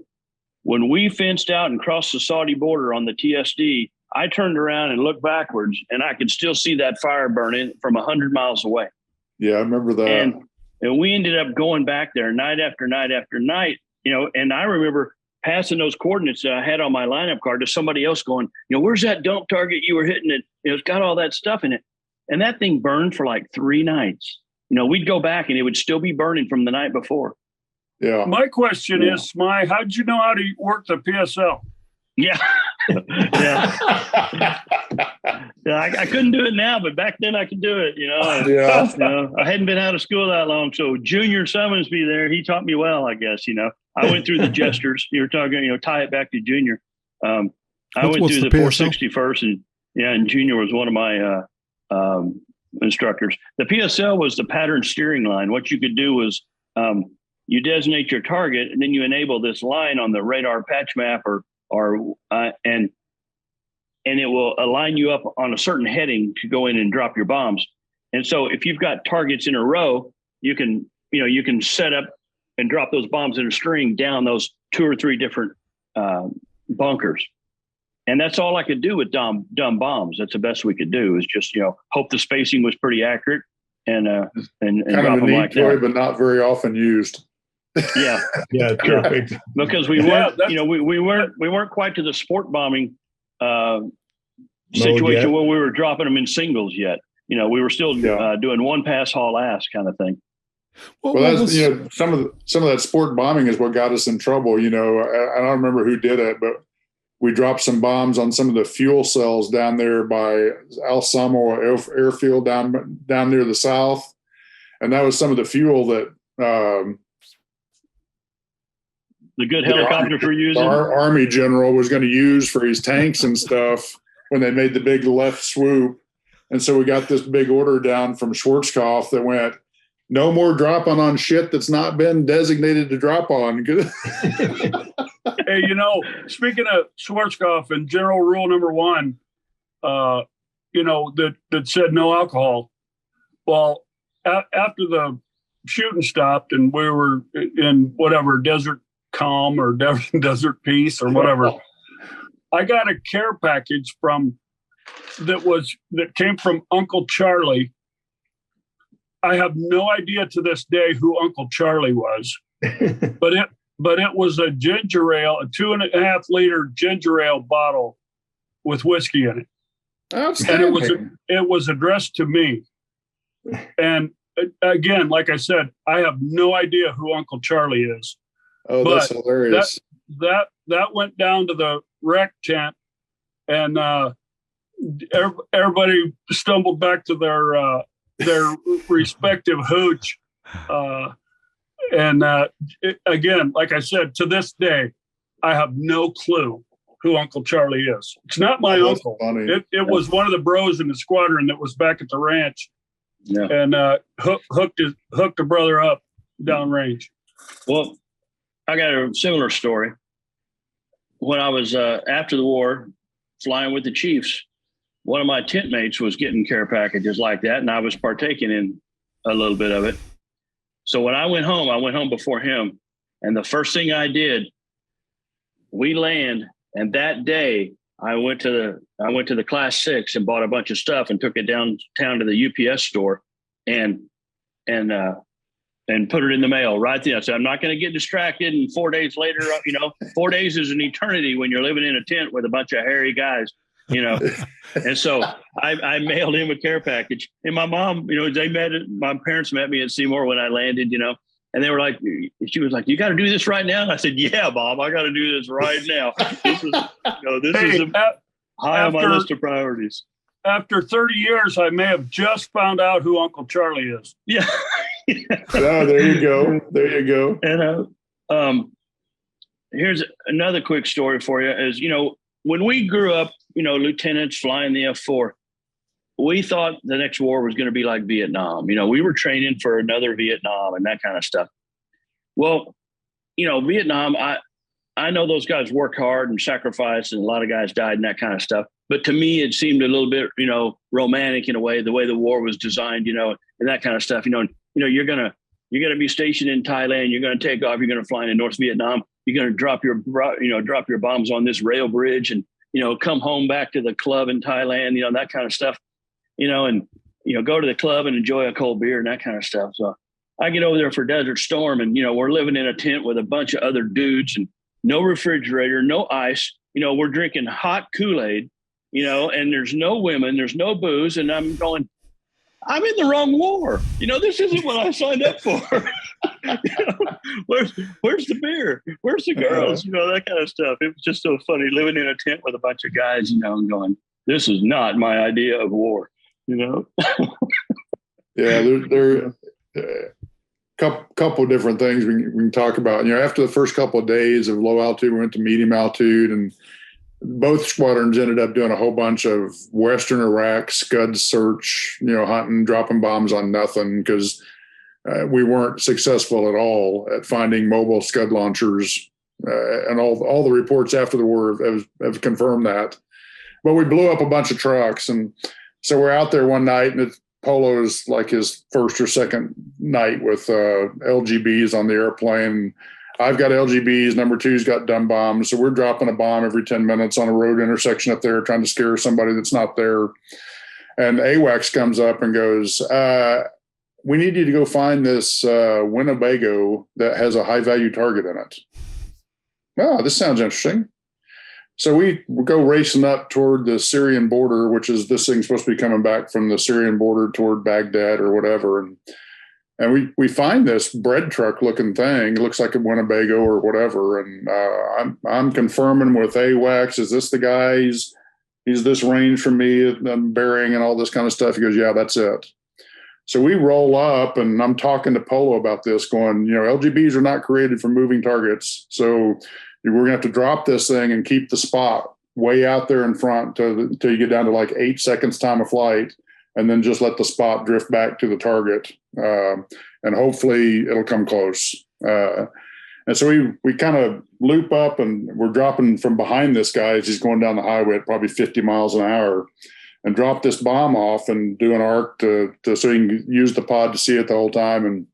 when we fenced out and crossed the Saudi border on the TSD, I turned around and looked backwards, and I could still see that fire burning from 100 miles away. Yeah, I remember that. And we ended up going back there night after night after night, and I remember passing those coordinates that I had on my lineup card to somebody else going, where's that dump target you were hitting it? It's got all that stuff in it. And that thing burned for like 3 nights. We'd go back and it would still be burning from the night before. Yeah. My question is, Smyth, how'd you know how to work the PSL? Yeah. Yeah. I couldn't do it now, but back then I could do it, I hadn't been out of school that long. So Junior Summonsby there, he taught me well, I guess, I went through the gestures. You were talking, tie it back to Junior. I went through the 461st, and Junior was one of my instructors. The PSL was the pattern steering line. What you could do was you designate your target, and then you enable this line on the radar patch map and it will align you up on a certain heading to go in and drop your bombs. And so if you've got targets in a row, you can set up and drop those bombs in a string down those 2 or 3 different bunkers. And that's all I could do with dumb bombs. That's the best we could do, is just, hope the spacing was pretty accurate and kind drop of a them neat like toy, that. but not very often used. Yeah. Yeah. Perfect. Because we weren't, we weren't quite to the sport bombing situation where we were dropping them in singles yet. We were still doing one pass haul ass kind of thing. Well, that's some of that sport bombing is what got us in trouble. I don't remember who did it, but we dropped some bombs on some of the fuel cells down there by Al Samo airfield down near the south, and that was some of the fuel that the good helicopter for using. Our Army general was going to use for his tanks and stuff when they made the big left swoop. And so we got this big order down from Schwarzkopf that went, no more dropping on shit that's not been designated to drop on. Hey, speaking of Schwarzkopf and general rule number 1, that said no alcohol. Well, after the shooting stopped and we were in whatever Desert Calm or Desert Peace or whatever, I got a care package that came from Uncle Charlie. I have no idea to this day who Uncle Charlie was, but it was a ginger ale, a 2.5 liter ginger ale bottle with whiskey in it. And it was addressed to me. And again, like I said, I have no idea who Uncle Charlie is. Oh, that's hilarious. That went down to the rec tent, and everybody stumbled back to their respective hooch. Again, like I said, to this day, I have no clue who Uncle Charlie is. It's not my uncle. It was one of the bros in the squadron that was back at the ranch, and hooked a brother up downrange. Well, I got a similar story. When I was after the war flying with the Chiefs, one of my tent mates was getting care packages like that, and I was partaking in a little bit of it. So when I went home before him, And the first thing I did, we land, and that day I went to the Class 6 and bought a bunch of stuff and took it downtown to the UPS store and put it in the mail right there. I said, I'm not going to get distracted. And 4 days later, 4 days is an eternity when you're living in a tent with a bunch of hairy guys, And so I mailed him a care package. And my mom, my parents met me at Seymour when I landed, and they were like, she was like, you got to do this right now. And I said, yeah, Mom, I got to do this right now. This is high on my list of priorities. After 30 years, I may have just found out who Uncle Charlie is. Yeah. Oh, there you go. There you go. And here's another quick story for you is, when we grew up, lieutenants flying the F-4, we thought the next war was going to be like Vietnam. We were training for another Vietnam and that kind of stuff. Well, Vietnam, I know those guys work hard and sacrifice, and a lot of guys died and that kind of stuff. But to me, it seemed a little bit, romantic in a way, the way the war was designed, and that kind of stuff. You're gonna be stationed in Thailand. You're gonna take off. You're gonna fly into North Vietnam. You're gonna drop your bombs on this rail bridge, and come home back to the club in Thailand. That kind of stuff. And go to the club and enjoy a cold beer and that kind of stuff. So I get over there for Desert Storm, and we're living in a tent with a bunch of other dudes, and no refrigerator, no ice. We're drinking hot Kool-Aid. And there's no women, there's no booze. And I'm going, I'm in the wrong war. This isn't what I signed up for. Where's the beer? Where's the girls? That kind of stuff. It was just so funny living in a tent with a bunch of guys, and going, this is not my idea of war, Yeah, there couple different things we can talk about. After the first couple of days of low altitude, we went to medium altitude, and both squadrons ended up doing a whole bunch of Western Iraq Scud search, hunting, dropping bombs on nothing, because we weren't successful at all at finding mobile Scud launchers. And all the reports after the war have confirmed that. But we blew up a bunch of trucks. And so we're out there one night, and Polo's like his first or second night with LGBs on the airplane. I've got LGBs, number two's got dumb bombs. So we're dropping a bomb every 10 minutes on a road intersection up there, trying to scare somebody that's not there. And AWACS comes up and goes, we need you to go find this Winnebago that has a high value target in it. Oh, this sounds interesting. So we go racing up toward the Syrian border, which is this thing's supposed to be coming back from the Syrian border toward Baghdad or whatever. And we find this bread truck looking thing. It looks like a Winnebago or whatever. And I'm confirming with AWACS, is this the guy? He's this range from me, bearing and all this kind of stuff. He goes, yeah, that's it. So we roll up, and I'm talking to Polo about this, going, LGBs are not created for moving targets. So we're going to have to drop this thing and keep the spot way out there in front till you get down to like 8 seconds time of flight, and then just let the spot drift back to the target. And hopefully it'll come close. And so we kind of loop up, and we're dropping from behind this guy as he's going down the highway at probably 50 miles an hour, and drop this bomb off and do an arc so he can use the pod to see it the whole time. And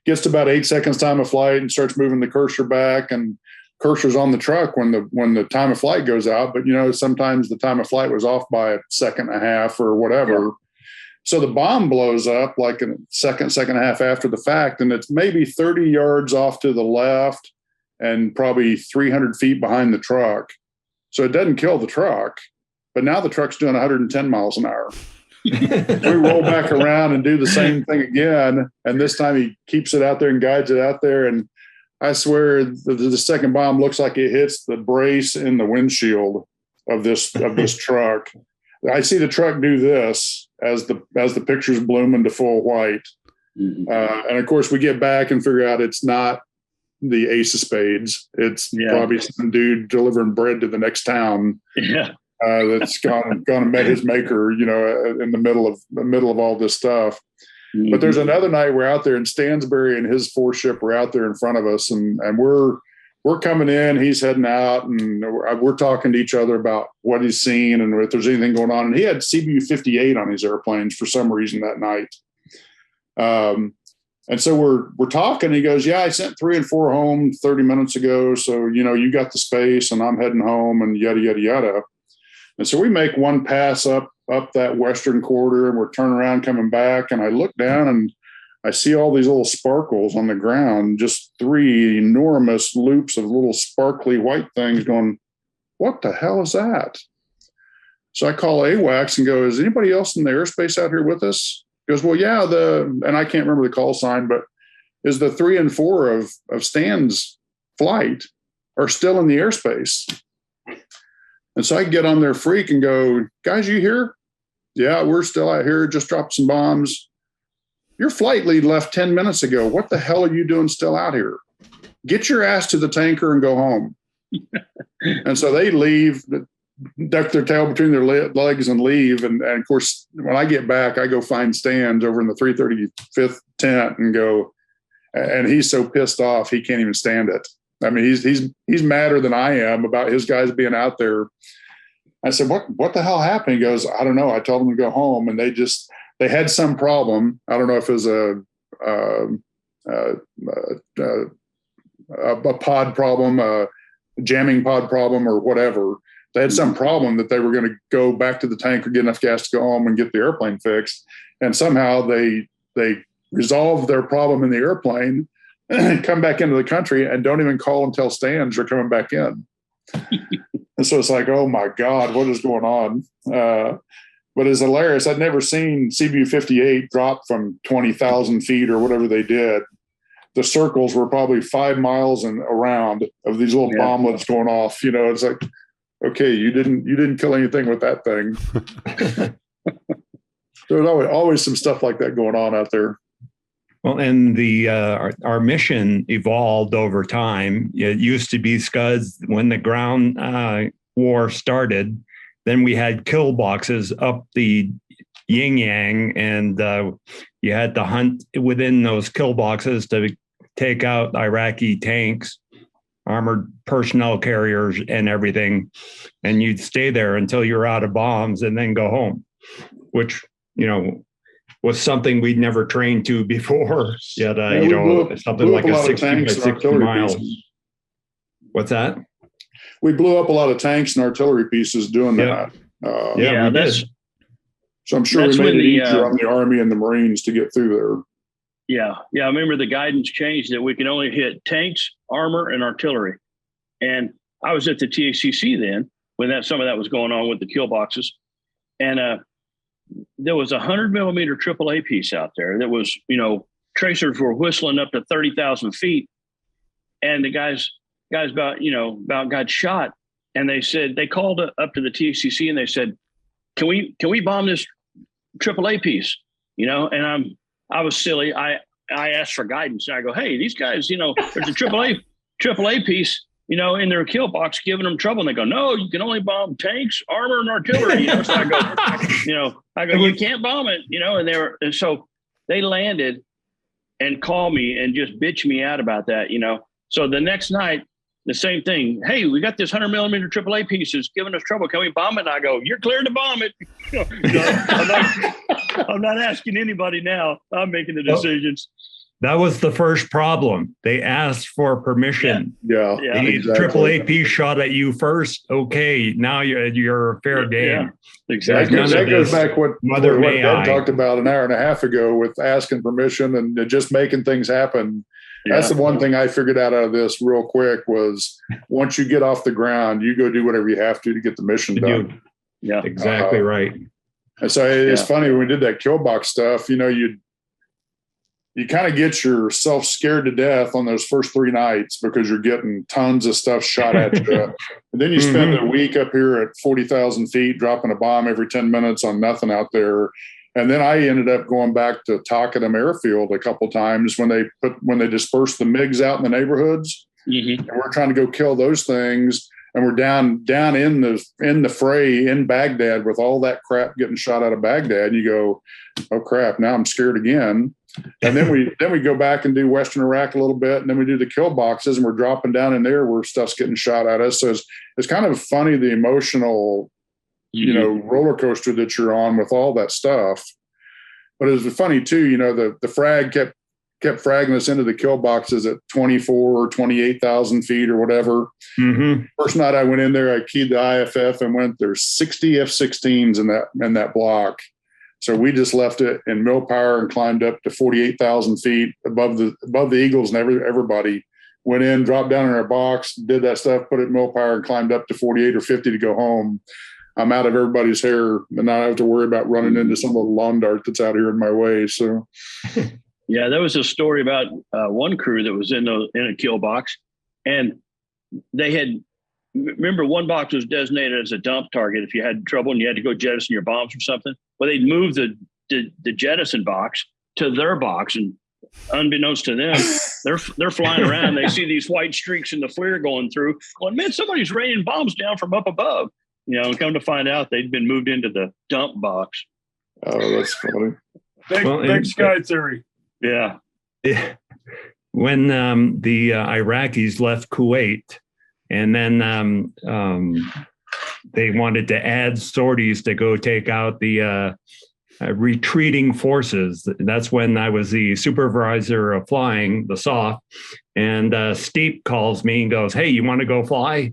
gets to about 8 seconds time of flight and starts moving the cursor back, and cursor's on the truck when the time of flight goes out. But, sometimes the time of flight was off by a second and a half or whatever. Yeah. So the bomb blows up like a second and a half after the fact, and it's maybe 30 yards off to the left and probably 300 feet behind the truck. So it doesn't kill the truck, but now the truck's doing 110 miles an hour. We roll back around and do the same thing again, and this time he keeps it out there and guides it out there. And I swear the second bomb looks like it hits the brace in the windshield of this truck. I see the truck do this as the picture's bloom into full white. Mm-hmm. And of course we get back and figure out it's not the ace of spades. It's probably some dude delivering bread to the next town. Yeah. That's gone and met his maker, in the middle of all this stuff. Mm-hmm. But there's another night we're out there, and Stansbury and his four ship were out there in front of us, and we're coming in, he's heading out, and we're talking to each other about what he's seen and if there's anything going on. And he had CBU-58 on his airplanes for some reason that night. And so we're talking. He goes, yeah, I sent 3 and 4 home 30 minutes ago. So, you got the space and I'm heading home and yada, yada, yada. And so we make one pass up that western quarter and we're turning around coming back. And I look down and I see all these little sparkles on the ground, just 3 enormous loops of little sparkly white things going, what the hell is that? So I call AWACS and go, is anybody else in the airspace out here with us? He goes, well, yeah, and I can't remember the call sign, but is the 3 and 4 of Stan's flight are still in the airspace. And so I get on their freak and go, guys, you here? Yeah, we're still out here. Just dropped some bombs. Your flight lead left 10 minutes ago. What the hell are you doing still out here? Get your ass to the tanker and go home. And so they leave, duck their tail between their legs and leave. And of course, when I get back, I go find Stans over in the 335th tent and go, and he's so pissed off, he can't even stand it. I mean, he's madder than I am about his guys being out there. I said, what the hell happened? He goes, I don't know. I told them to go home and they had some problem. I don't know if it was a pod problem, a jamming pod problem or whatever. They had some problem that they were going to go back to the tanker, get enough gas to go home and get the airplane fixed. And somehow they resolved their problem in the airplane, come back into the country and don't even call and tell Stans they're coming back in. And so it's like, oh my God, what is going on? But it's hilarious. I'd never seen CBU-58 drop from 20,000 feet or whatever they did. The circles were probably 5 miles and around of these little bomblets going off. It's like, okay, you didn't kill anything with that thing. There's always some stuff like that going on out there. Well, and our mission evolved over time. It used to be Scuds when the ground war started. Then we had kill boxes up the yin yang, and you had to hunt within those kill boxes to take out Iraqi tanks, armored personnel carriers, and everything. And you'd stay there until you're out of bombs and then go home, which was something we'd never trained to before. Yet, something like a 60 by 60 miles. What's that? We blew up a lot of tanks and artillery pieces doing that. So I'm sure we made it easier on the Army and the Marines to get through there. Yeah. I remember the guidance changed that we can only hit tanks, armor, and artillery. And I was at the TACC then when some of that was going on with the kill boxes. And there was a 100mm AAA piece out there that was, tracers were whistling up to 30,000 feet. And the guys about got shot. And they called up to the TACC and they said, can we bomb this AAA piece? And I was silly. I asked for guidance. And I go, hey, these guys, there's a AAA piece, in their kill box giving them trouble. And they go, no, you can only bomb tanks, armor, and artillery. So I go, you can't bomb it, and so they landed and called me and just bitched me out about that, So the next night, the same thing. Hey, we got this 100mm AAA pieces giving us trouble. Can we bomb it? And I go, you're cleared to bomb it. I'm not asking anybody now. I'm making the decisions. That was the first problem. They asked for permission. Yeah. The exactly. AAA piece shot at you first. Okay, now you're fair game. Yeah, exactly. That goes back what Ed talked about an hour and a half ago with asking permission and just making things happen. That's the one thing I figured out of this real quick was once you get off the ground, you go do whatever you have to get the mission done. Yeah, exactly right. And so it's funny when we did that kill box stuff, you kind of get yourself scared to death on those first 3 nights because you're getting tons of stuff shot at you. And then you spend a week up here at 40,000 feet dropping a bomb every 10 minutes on nothing out there. And then I ended up going back to Tockenham Airfield a couple times when they dispersed the MiGs out in the neighborhoods. And we're trying to go kill those things. And we're down in the fray in Baghdad with all that crap getting shot out of Baghdad. And you go, oh crap, now I'm scared again. And then we go back and do Western Iraq a little bit, and then we do the kill boxes, and we're dropping down in there where stuff's getting shot at us. So it's kind of funny the emotional, roller coaster that you're on with all that stuff. But it was funny too, the frag kept kept fragging us into the kill boxes at 24 or 28,000 feet or whatever. Mm-hmm. First night I went in there, I keyed the IFF and went, there's 60 F-16s in that block. So we just left it in mill power and climbed up to 48,000 feet above the Eagles, and everybody went in, dropped down in our box, did that stuff, put it in mill power, and climbed up to 48 or 50 to go home. I'm out of everybody's hair, and now I have to worry about running into some little lawn dart that's out here in my way. So, yeah, there was a story about one crew that was in a kill box, and they had, remember, one box was designated as a dump target if you had trouble and you had to go jettison your bombs or something. Well, they'd move the jettison box to their box, and unbeknownst to them, they're flying around. They see these white streaks in the flare going through. Going, man, somebody's raining bombs down from up above. And come to find out, they'd been moved into the dump box. Oh, that's funny. Big sky theory. Yeah. When the Iraqis left Kuwait, and then they wanted to add sorties to go take out the retreating forces. That's when I was the supervisor of flying, the SOF, and Steep calls me and goes, "Hey, you want to go fly?"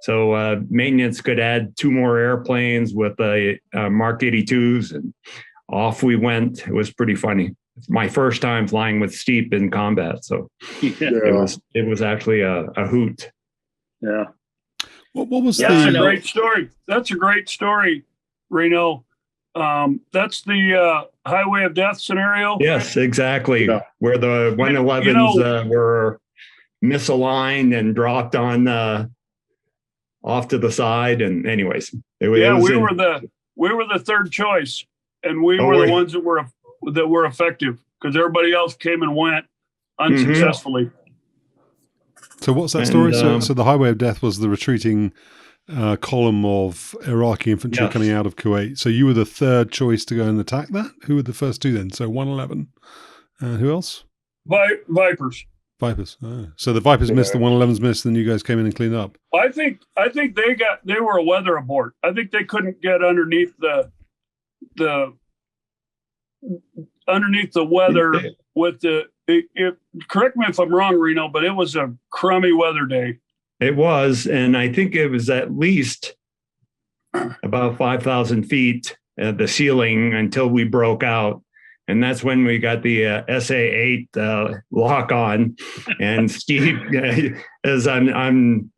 So maintenance could add 2 more airplanes with Mark 82s, and off we went. It was pretty funny. It's my first time flying with Steep in combat, so it was actually a hoot. Yeah. What was That's a great story. That's a great story, Reno. That's the Highway of Death scenario. Yes, exactly. Yeah. Where the 111s were misaligned and dropped on off to the side. And anyways, we were the third choice, and we were the ones that were effective because everybody else came and went unsuccessfully. Mm-hmm. So what's that story? So the Highway of Death was the retreating column of Iraqi infantry coming out of Kuwait. So you were the third choice to go and attack that? Who were the first 2 then? So 111. Who else? Vipers. Oh. So the Vipers missed, the 111s missed, then you guys came in and cleaned up. I think they were a weather abort. I think they couldn't get underneath the weather with correct me if I'm wrong, Reno, but it was a crummy weather day. It was, and I think it was at least about 5,000 feet at the ceiling until we broke out. And that's when we got the SA-8 lock on. And Steve, as I'm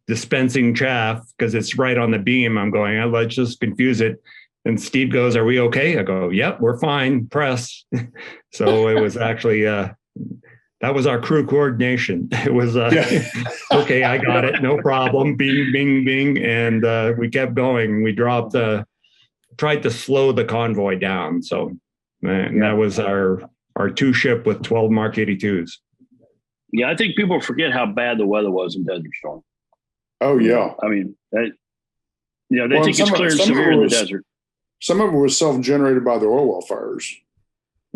dispensing chaff, because it's right on the beam, I'm going, let's just confuse it. And Steve goes, "Are we okay?" I go, "Yep, we're fine. Press." So it was actually, that was our crew coordination. It was, okay, I got it. No problem. Bing, bing, bing. And we kept going. We tried to slow the convoy down. So that was our 2-ship with 12 Mark 82s. Yeah, I think people forget how bad the weather was in Desert Storm. Oh, yeah. I mean, they think it's clear and severe in the desert. Some of it was self-generated by the oil well fires.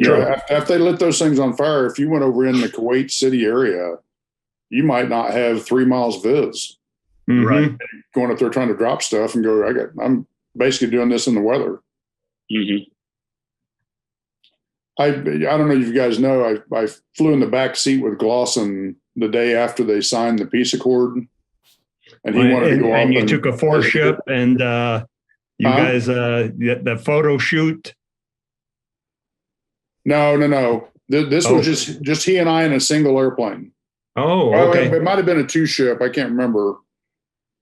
After they lit those things on fire, if you went over in the Kuwait City area, you might not have 3 miles viz. Mm-hmm. Right. Going up there trying to drop stuff and go, I'm basically doing this in the weather. Mm-hmm. I don't know if you guys know, I flew in the back seat with Glosson the day after they signed the peace accord. And he wanted to go off. And you took a 4-ship and you guys, the photo shoot. No. This was just he and I in a single airplane. Oh, okay. It might have been a 2-ship. I can't remember.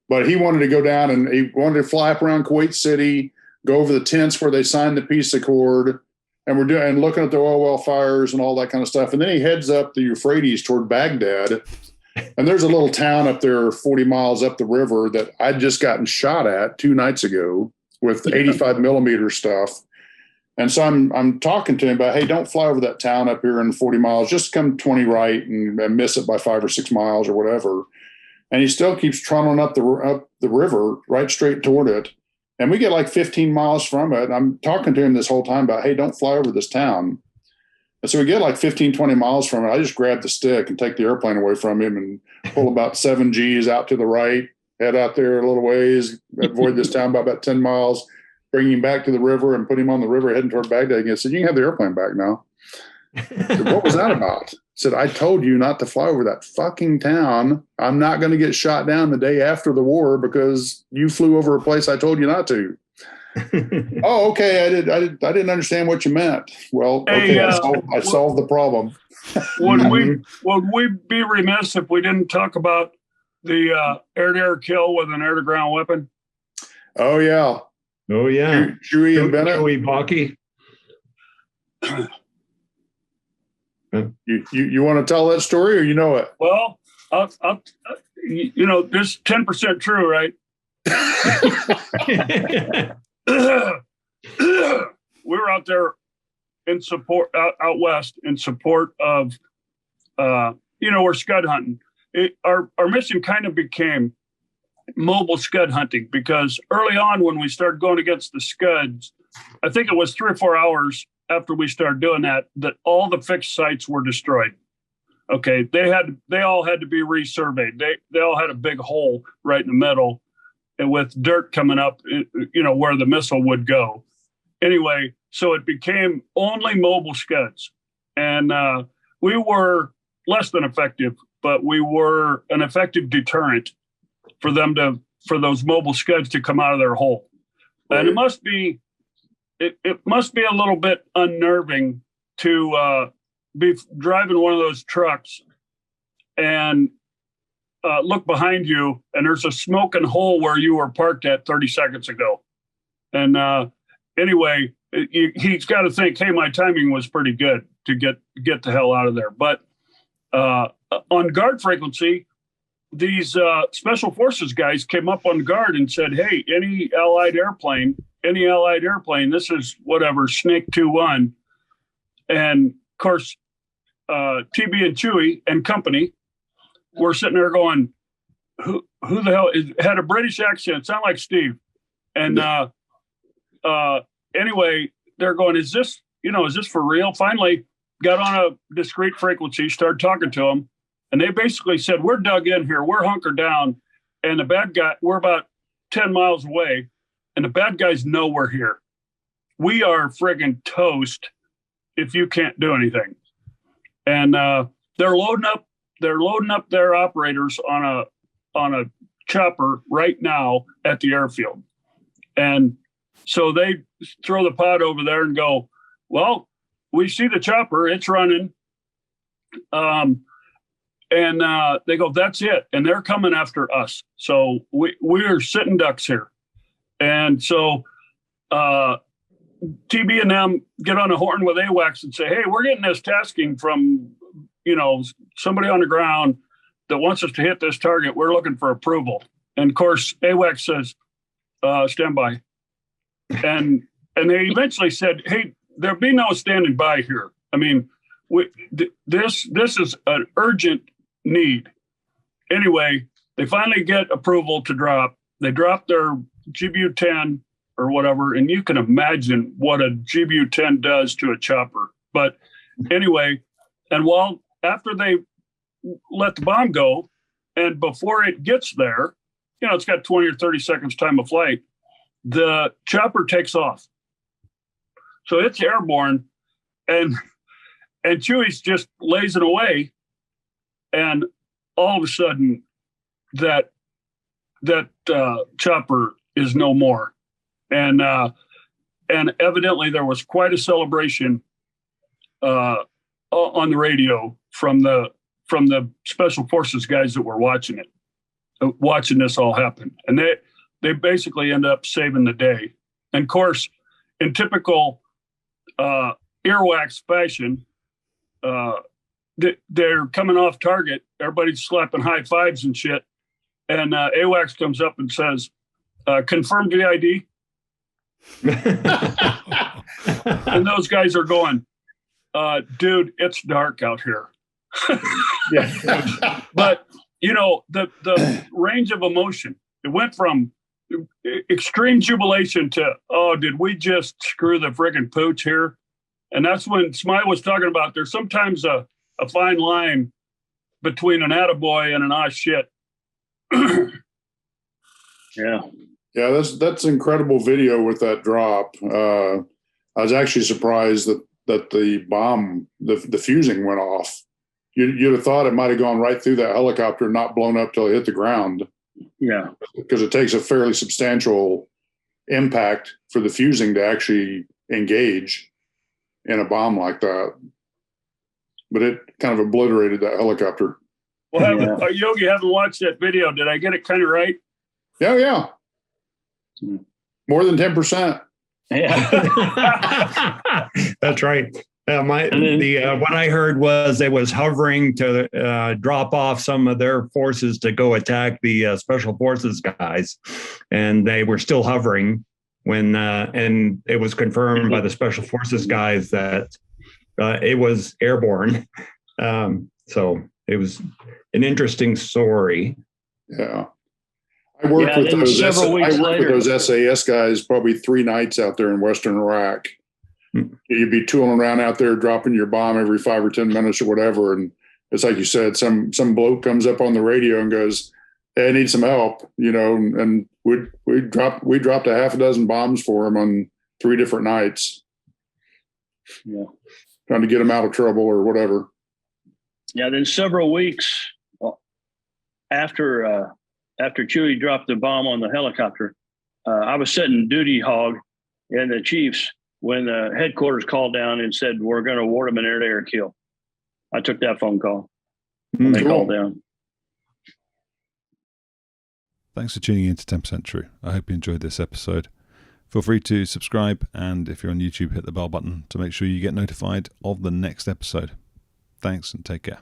But he wanted to go down and he wanted to fly up around Kuwait City, go over the tents where they signed the peace accord. And we're doing looking at the oil well fires and all that kind of stuff. And then he heads up the Euphrates toward Baghdad. And there's a little town up there 40 miles up the river that I'd just gotten shot at 2 nights ago with 85 millimeter stuff. And so I'm talking to him about, hey, don't fly over that town up here in 40 miles. Just come 20 right and miss it by 5 or 6 miles or whatever. And he still keeps trundling up the river right straight toward it. And we get like 15 miles from it. And I'm talking to him this whole time about, hey, don't fly over this town. And so we get like 15, 20 miles from it. I just grab the stick and take the airplane away from him and pull about 7 Gs out to the right, head out there a little ways, avoid this town by about 10 miles, bring him back to the river and put him on the river heading toward Baghdad again. So you can have the airplane back now. Said, what was that about? I said, I told you not to fly over that fucking town. I'm not going to get shot down the day after the war because you flew over a place I told you not to. Oh, okay. I didn't understand what you meant. Well, okay, Hey, I solved the problem. Would we be remiss if we didn't talk about the air-to-air kill with an air-to-ground weapon? Oh yeah. Oh yeah. Chewie and Bennett. Chewie Baki. You want to tell that story, or you know it? Well, I'll you know, this is 10% true, right? We were out there in support out west in support of we're scud hunting. Our mission kind of became mobile scud hunting because early on when we started going against the scuds, I think it was 3 or 4 hours after we started doing that all the fixed sites were destroyed. Okay, they all had to be resurveyed. They all had a big hole right in the middle, and with dirt coming up, where the missile would go. Anyway, so it became only mobile scuds, and we were less than effective, but we were an effective deterrent for those mobile scuds to come out of their hole. Right. And it must be a little bit unnerving to be driving one of those trucks and look behind you, and there's a smoking hole where you were parked at 30 seconds ago. And anyway, he's got to think, hey, my timing was pretty good to get the hell out of there. But on guard frequency, these special forces guys came up on guard and said, hey, any Allied airplane, this is whatever, Snake 2-1. And of course, TB and Chewie and company were sitting there going, who the hell had a British accent, sound like Steve. And anyway, they're going, is this for real? Finally got on a discrete frequency, started talking to them. And they basically said, we're dug in here, we're hunkered down. And the bad guy, we're about 10 miles away. And the bad guys know we're here. We are friggin' toast if you can't do anything. And they're loading up their operators on a chopper right now at the airfield. And so they throw the pod over there and go, well, we see the chopper, it's running. And they go, that's it. And they're coming after us. So we're sitting ducks here. And so TB and them get on a horn with AWACS and say, hey, we're getting this tasking from, somebody on the ground that wants us to hit this target. We're looking for approval. And of course, AWACS says, stand by. And they eventually said, hey, there'll be no standing by here. I mean, this is an urgent need. Anyway, they finally get approval to drop. They drop their GBU-10 or whatever, and you can imagine what a GBU-10 does to a chopper. But anyway, and after they let the bomb go, and before it gets there, it's got 20 or 30 seconds time of flight, the chopper takes off. So it's airborne, and Chewie's just lazing away, and all of a sudden that chopper is no more. And evidently there was quite a celebration on the radio from the special forces guys that were watching this all happen. And they basically end up saving the day. And of course, in typical earwax fashion, they're coming off target. Everybody's slapping high fives and shit. And AWACS comes up and says, confirm VID. And those guys are going, dude, it's dark out here. Yeah. But, the range of emotion, it went from extreme jubilation to, oh, did we just screw the friggin' pooch here? And that's when Smyth was talking about there's sometimes a fine line between an attaboy and an ah shit. Yeah. Yeah, that's incredible video with that drop. I was actually surprised that that the bomb, the fusing went off. You'd have thought it might have gone right through that helicopter and not blown up till it hit the ground. Yeah. Because it takes a fairly substantial impact for the fusing to actually engage in a bomb like that. But it kind of obliterated that helicopter. Well, Yogi, haven't watched that video. Did I get it kind of right? Yeah. More than 10%. Yeah. That's right. What I heard was it was hovering to drop off some of their forces to go attack the special forces guys, and they were still hovering when and it was confirmed by the special forces guys that it was airborne. So it was an interesting story. Yeah. I worked with those SAS guys probably 3 nights out there in Western Iraq. You'd be tooling around out there, dropping your bomb every 5 or 10 minutes or whatever. And it's like you said, some bloke comes up on the radio and goes, "Hey, I need some help," and we dropped a half a dozen bombs for him on 3 different nights. Yeah. Trying to get him out of trouble or whatever. Yeah. Then several weeks after Chewie dropped the bomb on the helicopter, I was sitting duty hog in the Chiefs when the headquarters called down and said, "We're going to award them an air-to-air kill." I took that phone call when they called down. Thanks for tuning in to 10% True. I hope you enjoyed this episode. Feel free to subscribe, and if you're on YouTube, hit the bell button to make sure you get notified of the next episode. Thanks and take care.